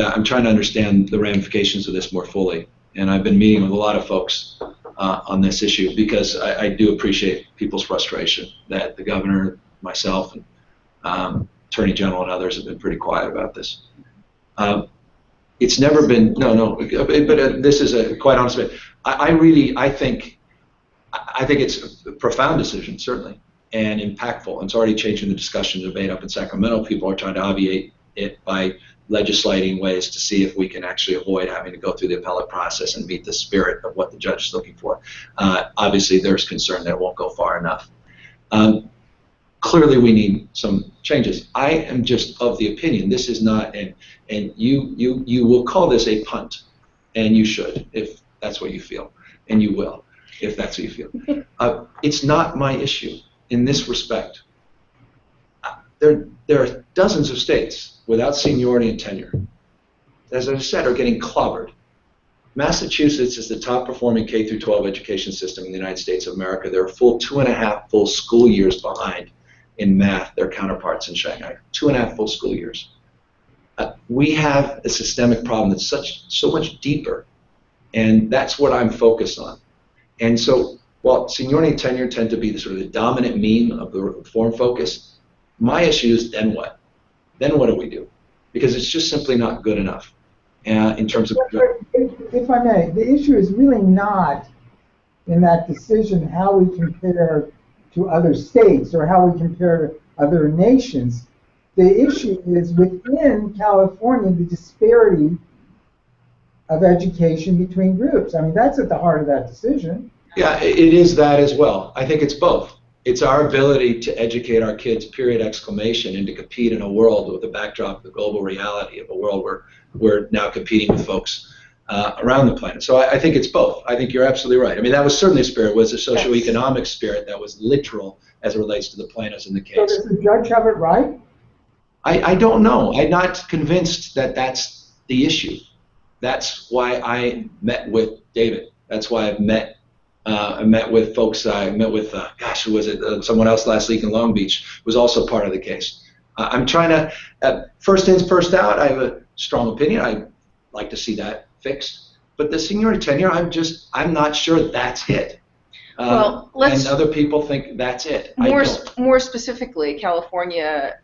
I'm trying to understand the ramifications of this more fully. And I've been meeting with a lot of folks on this issue because I do appreciate people's frustration that the governor, myself, and Attorney General and others have been pretty quiet about this. It's never been, but this is a quite honest bit. I think it's a profound decision, certainly, and impactful. And it's already changing the discussion debate up in Sacramento. People are trying to obviate it by legislating ways to see if we can actually avoid having to go through the appellate process and meet the spirit of what the judge is looking for. Obviously, there's concern that it won't go far enough. Clearly, we need some changes. I am just of the opinion this is not, and you will call this a punt, and you should if that's what you feel, and you will if that's what you feel. It's not my issue in this respect. There are dozens of states without seniority and tenure, as I said, are getting clobbered. Massachusetts is the top performing K through 12 education system in the United States of America. They're a full 2.5 full school years behind in math their counterparts in Shanghai. 2.5 full school years. We have a systemic problem that's so much deeper, and that's what I'm focused on. And so, while seniority and tenure tend to be the sort of the dominant meme of the reform focus, my issue is then what? Then what do we do? Because it's just simply not good enough in terms of. If I may, the issue is really not in that decision how we compare to other states or how we compare to other nations. The issue is within California, the disparity of education between groups. I mean, that's at the heart of that decision. Yeah, it is that as well. I think it's both. It's our ability to educate our kids, period, exclamation, and to compete in a world with the backdrop of the global reality of a world where we're now competing with folks around the planet. So I think it's both. I think you're absolutely right. I mean, that was certainly a spirit, was a socioeconomic spirit that was literal as it relates to the plaintiffs in the case. So does the judge have it right? I don't know. I'm not convinced that that's the issue. That's why I met with David. That's why I've met I met with folks. I met with who was it? Someone else last week in Long Beach was also part of the case. I'm trying to first in, first out. I have a strong opinion. I'd like to see that fixed. But the seniority tenure, I'm not sure that's it. Well, let's. And other people think that's it. More specifically, California,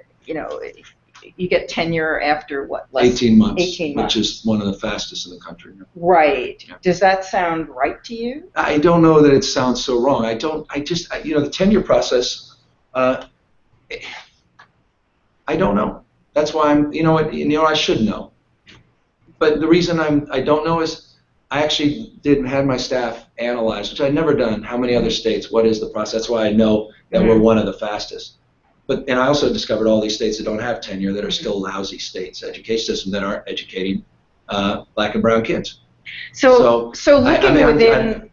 you get tenure after what? 18 months. 18 months. Which is one of the fastest in the country. Right. Yeah. Does that sound right to you? I don't know that it sounds so wrong. The tenure process, I don't know. That's why I should know. But the reason I don't know is I actually didn't have my staff analyze, which I'd never done, how many other states, what is the process. That's why I know that we're one of the fastest. And I also discovered all these states that don't have tenure that are still lousy states, education systems that aren't educating black and brown kids. So looking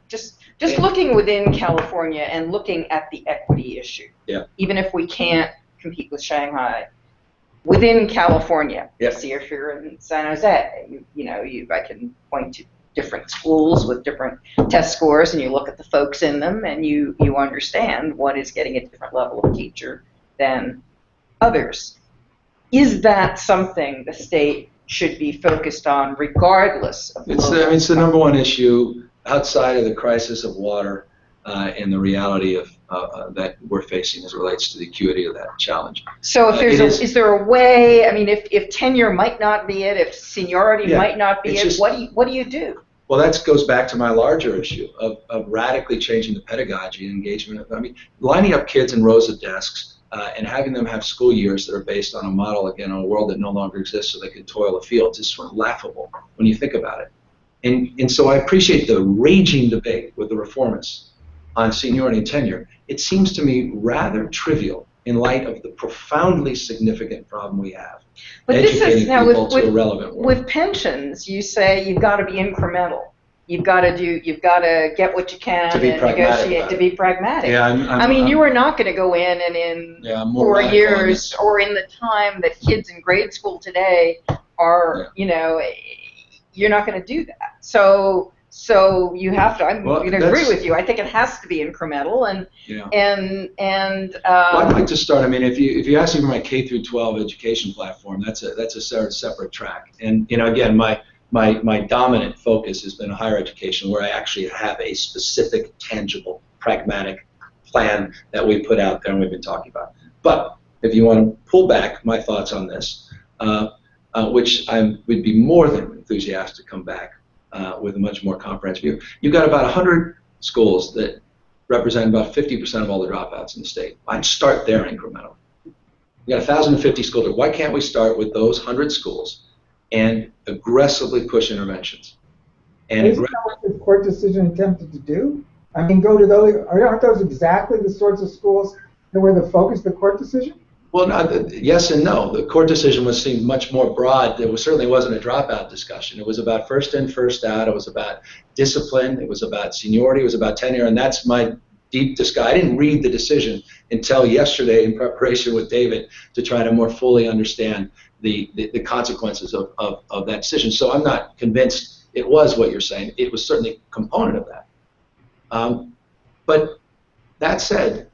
looking within California and looking at the equity issue, even if we can't compete with Shanghai, within California, see if you're in San Jose, I can point to different schools with different test scores, and you look at the folks in them, and you understand what is getting a different level of teacher than others. Is that something the state should be focused on regardless of it's the number one issue outside of the crisis of water and the reality of that we're facing as it relates to the acuity of that challenge. So if is there a way, I mean, if tenure might not be it, if seniority might not be it, what do you do? Well, that goes back to my larger issue of radically changing the pedagogy and engagement. I mean, lining up kids in rows of desks and having them have school years that are based on a model, again, on a world that no longer exists so they can toil the fields is sort of laughable when you think about it. And so I appreciate the raging debate with the reformists on seniority and tenure. It seems to me rather trivial in light of the profoundly significant problem we have. But this is now with pensions, you say you've got to be incremental. You've got to get what you can and negotiate to be pragmatic. Yeah, I mean, you are not going to go in and in 4 years or in the time that kids in grade school today are, you're not going to do that. So you have to. I'm going to agree with you. I think it has to be incremental, and I'd like to start. I mean, if you ask me for my K through 12 education platform, that's a separate track. And again, my dominant focus has been higher education, where I actually have a specific, tangible, pragmatic plan that we put out there and we've been talking about. But if you want to pull back my thoughts on this, which I would be more than enthusiastic to come back with a much more comprehensive view. You've got about 100 schools that represent about 50% of all the dropouts in the state. I'd start there incrementally. You've got 1,050 schools. Why can't we start with those 100 schools and aggressively push interventions. And Isn't that what the court decision attempted to do? I mean, go to those, aren't those exactly the sorts of schools that were the focus of the court decision? well, yes and no. The court decision seemed much more broad. There certainly wasn't a dropout discussion. It was about first in, first out. It was about discipline. It was about seniority. It was about tenure. And that's my deep discussion. I didn't read the decision until yesterday in preparation with David to try to more fully understand the consequences of that decision. So I'm not convinced it was what you're saying. It was certainly a component of that. But that said,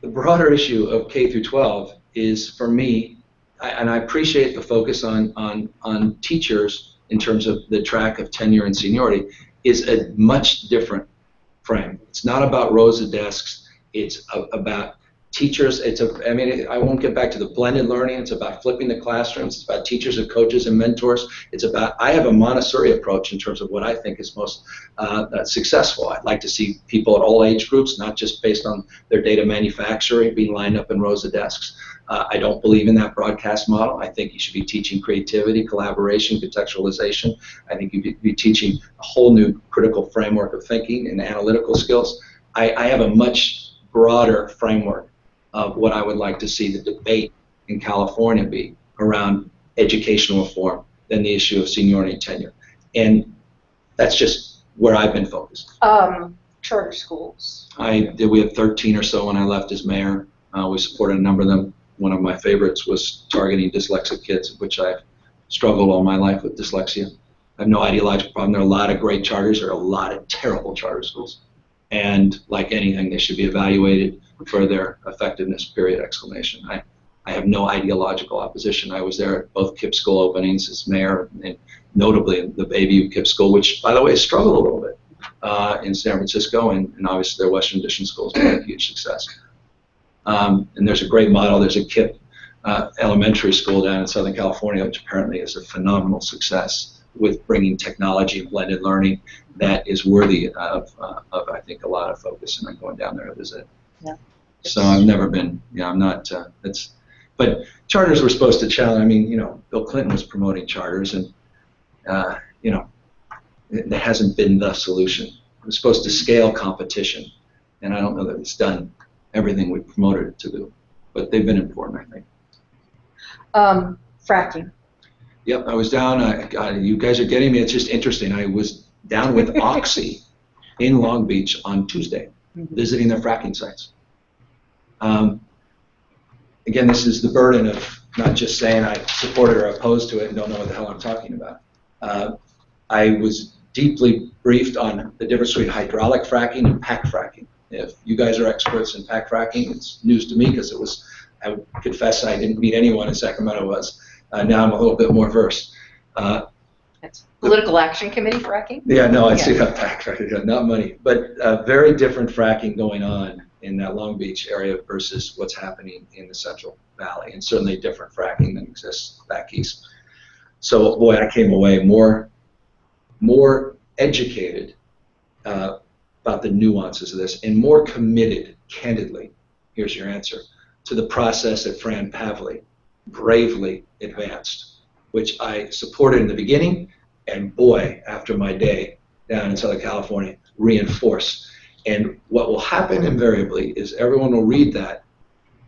the broader issue of K through 12 is, for me, and I appreciate the focus on teachers in terms of the track of tenure and seniority, is a much different frame. It's not about rows of desks. It's about teachers. I won't get back to the blended learning. It's about flipping the classrooms. It's about teachers and coaches and mentors. I have a Montessori approach in terms of what I think is most successful. I'd like to see people at all age groups, not just based on their data manufacturing, being lined up in rows of desks. I don't believe in that broadcast model. I think you should be teaching creativity, collaboration, contextualization. I think you should be teaching a whole new critical framework of thinking and analytical skills. I have a much broader framework of what I would like to see the debate in California be around educational reform than the issue of seniority and tenure. And that's just where I've been focused. Charter schools. We had 13 or so when I left as mayor. We supported a number of them. One of my favorites was targeting dyslexic kids, which I've struggled all my life with dyslexia. I have no ideological problem. There are a lot of great charters. There are a lot of terrible charter schools. And like anything, they should be evaluated for their effectiveness, period, exclamation. I have no ideological opposition. I was there at both KIPP school openings as mayor, and notably the Bayview KIPP school, which, by the way, struggled a little bit in San Francisco, and obviously their Western Addition school has been a huge success. And there's a great model. There's a KIPP elementary school down in Southern California, which apparently is a phenomenal success with bringing technology and blended learning that is worthy of I think, a lot of focus, and I'm going down there to visit. Yeah. So I've never been, I'm not, but charters were supposed to challenge. I mean, Bill Clinton was promoting charters, and, it hasn't been the solution. It was supposed to scale competition, and I don't know that it's done everything we promoted it to do, but they've been important, I think. Fracking. Yep, I was down, you guys are getting me, it's just interesting. I was down with Oxy in Long Beach on Tuesday, visiting their fracking sites. Again, this is the burden of not just saying I supported or opposed to it and don't know what the hell I'm talking about. I was deeply briefed on the difference between hydraulic fracking and pack fracking. If you guys are experts in pack fracking, it's news to me because I would confess I didn't meet anyone in Sacramento was. Now I'm a little bit more versed. That's Political Action Committee fracking? Yeah, no, I see that pack fracking, not money. But very different fracking going on in that Long Beach area versus what's happening in the Central Valley, and certainly different fracking than exists back east. So, boy, I came away more educated about the nuances of this, and more committed, candidly, here's your answer, to the process that Fran Pavley bravely advanced, which I supported in the beginning, and boy, after my day down in Southern California, reinforced. And what will happen invariably is everyone will read that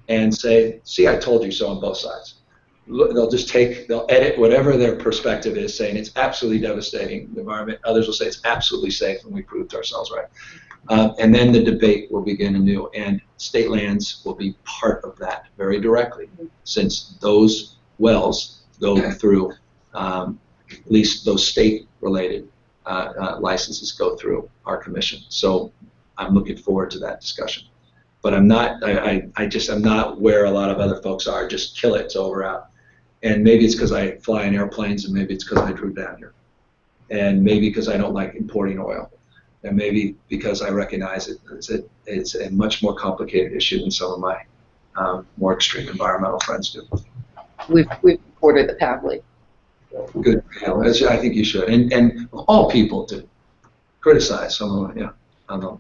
and say, see, I told you so on both sides. They'll edit whatever their perspective is, saying it's absolutely devastating the environment. Others will say it's absolutely safe, and we proved ourselves right. And then the debate will begin anew, and state lands will be part of that very directly, since those wells go through, at least those state-related licenses go through our commission. So I'm looking forward to that discussion. But I'm not, I'm not where a lot of other folks are, just kill it, it's over, out. And maybe it's because I fly in airplanes, and maybe it's because I drew down here. And maybe because I don't like importing oil. And maybe because I recognize it's a much more complicated issue than some of my more extreme environmental friends do. We've reported the Pavley. Good. I think you should. And all people do criticize some of them, on the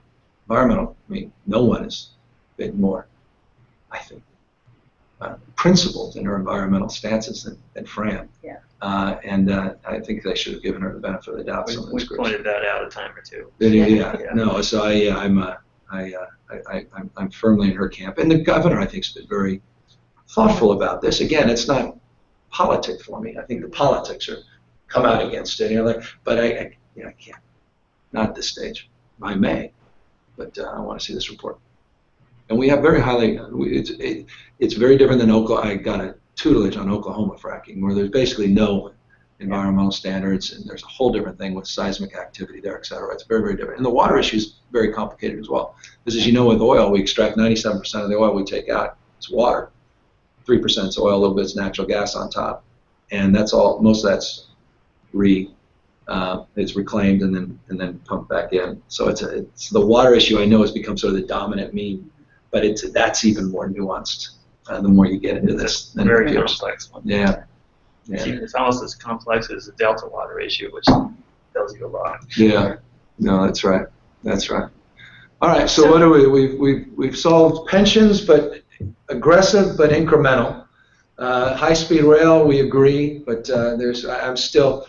environmental. I mean, no one has been more, I think, principled in her environmental stances than Fran. Yeah. I think they should have given her the benefit of the doubt. Some of We these groups. pointed that out a time or two. Yeah. No. So I'm firmly in her camp, and the governor I think has been very thoughtful about this. Again, it's not politic for me. I think the politics are come out against it. But I can't. Not at this stage. I may, but I want to see this report. And we have very highly. It's very different than Oklahoma. I got a tutelage on Oklahoma fracking, where there's basically no environmental standards, and there's a whole different thing with seismic activity there, et cetera. It's very, very different. And the water issue is very complicated as well. Because as you know, with oil, we extract 97% of the oil we take out. It's water. 3% is oil, a little bit is natural gas on top. And that's all, most of that's it's reclaimed and then pumped back in. So it's the water issue I know has become sort of the dominant meme, but that's even more nuanced the more you get into this. It's a very complex one. Yeah. It's almost as complex as the Delta water issue, which tells you a lot. Yeah. No, that's right. That's right. All right. So what do we've solved pensions, but aggressive but incremental. High-speed rail, we agree, but I'm still,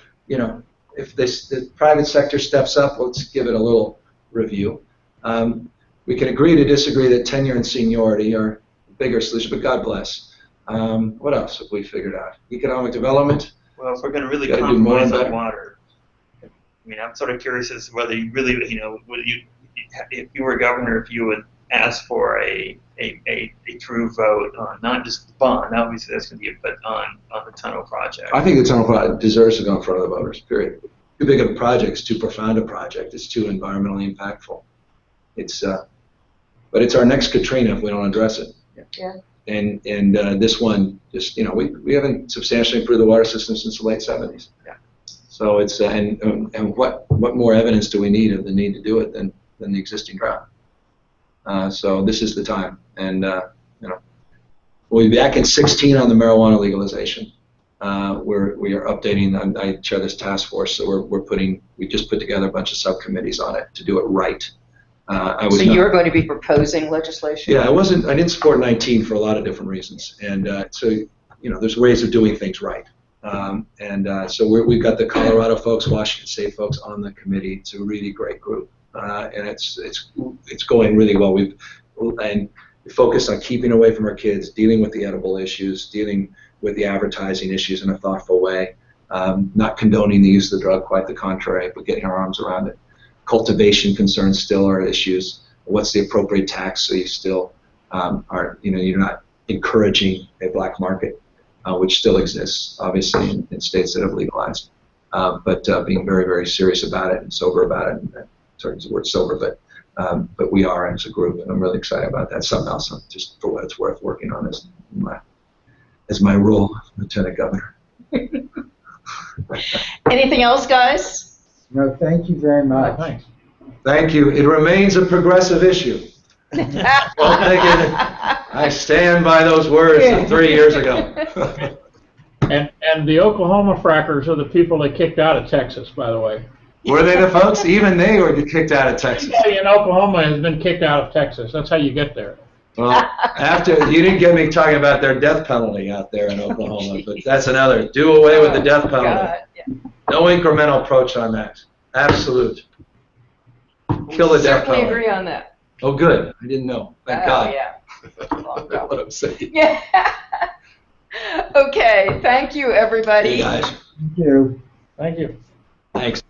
if the private sector steps up, let's give it a little review. We can agree to disagree that tenure and seniority are a bigger solution, but God bless. What else have we figured out? Economic development. Well, if we're going to really Gotta do more compromise and on better. water, I mean, I'm sort of curious as to whether you really, if you were governor, if you would ask for a true vote on not just the bond, obviously that's going to be, but on the tunnel project. I think the tunnel project deserves to go in front of the voters, period. Too big of a project, it's too profound a project, it's too environmentally impactful. But it's our next Katrina if we don't address it. Yeah. And this one, just, we haven't substantially improved the water system since the late 70s. Yeah. So it's, and what more evidence do we need of the need to do it than the existing drought? So this is the time. And, we'll be back in 2016 on the marijuana legalization. We are updating, I chair this task force, so we just put together a bunch of subcommittees on it to do it right. So you're going to be proposing legislation? Yeah, I didn't support 19 for a lot of different reasons. And so, there's ways of doing things right. So we've got the Colorado folks, Washington State folks on the committee. It's a really great group. And it's going really well. We focused on keeping away from our kids, dealing with the edible issues, dealing with the advertising issues in a thoughtful way, not condoning the use of the drug, quite the contrary, but getting our arms around it. Cultivation concerns still are issues. What's the appropriate tax so you still you're not encouraging a black market, which still exists, obviously, in states that have legalized, but being very, very serious about it and sober about it. And, sorry, use the word sober, but we are as a group, and I'm really excited about that. Something else, just for what it's worth, working on as my role, Lieutenant Governor. Anything else, guys? No, thank you very much. Thanks. Thank you. It remains a progressive issue. I stand by those words of 3 years ago. And the Oklahoma frackers are the people that kicked out of Texas, by the way. Were they the folks? Even they were kicked out of Texas. Everybody in Oklahoma has been kicked out of Texas. That's how you get there. Well, you didn't get me talking about their death penalty out there in Oklahoma, but that's another. Do away with the death penalty. God, yeah. No incremental approach on that. Absolute. Kill the death Certainly penalty. agree on that. Oh, good. I didn't know. Thank God. Yeah. That's what I'm saying. Yeah. Okay. Thank you, everybody. Hey, guys. Thank you. Thank you. Thanks.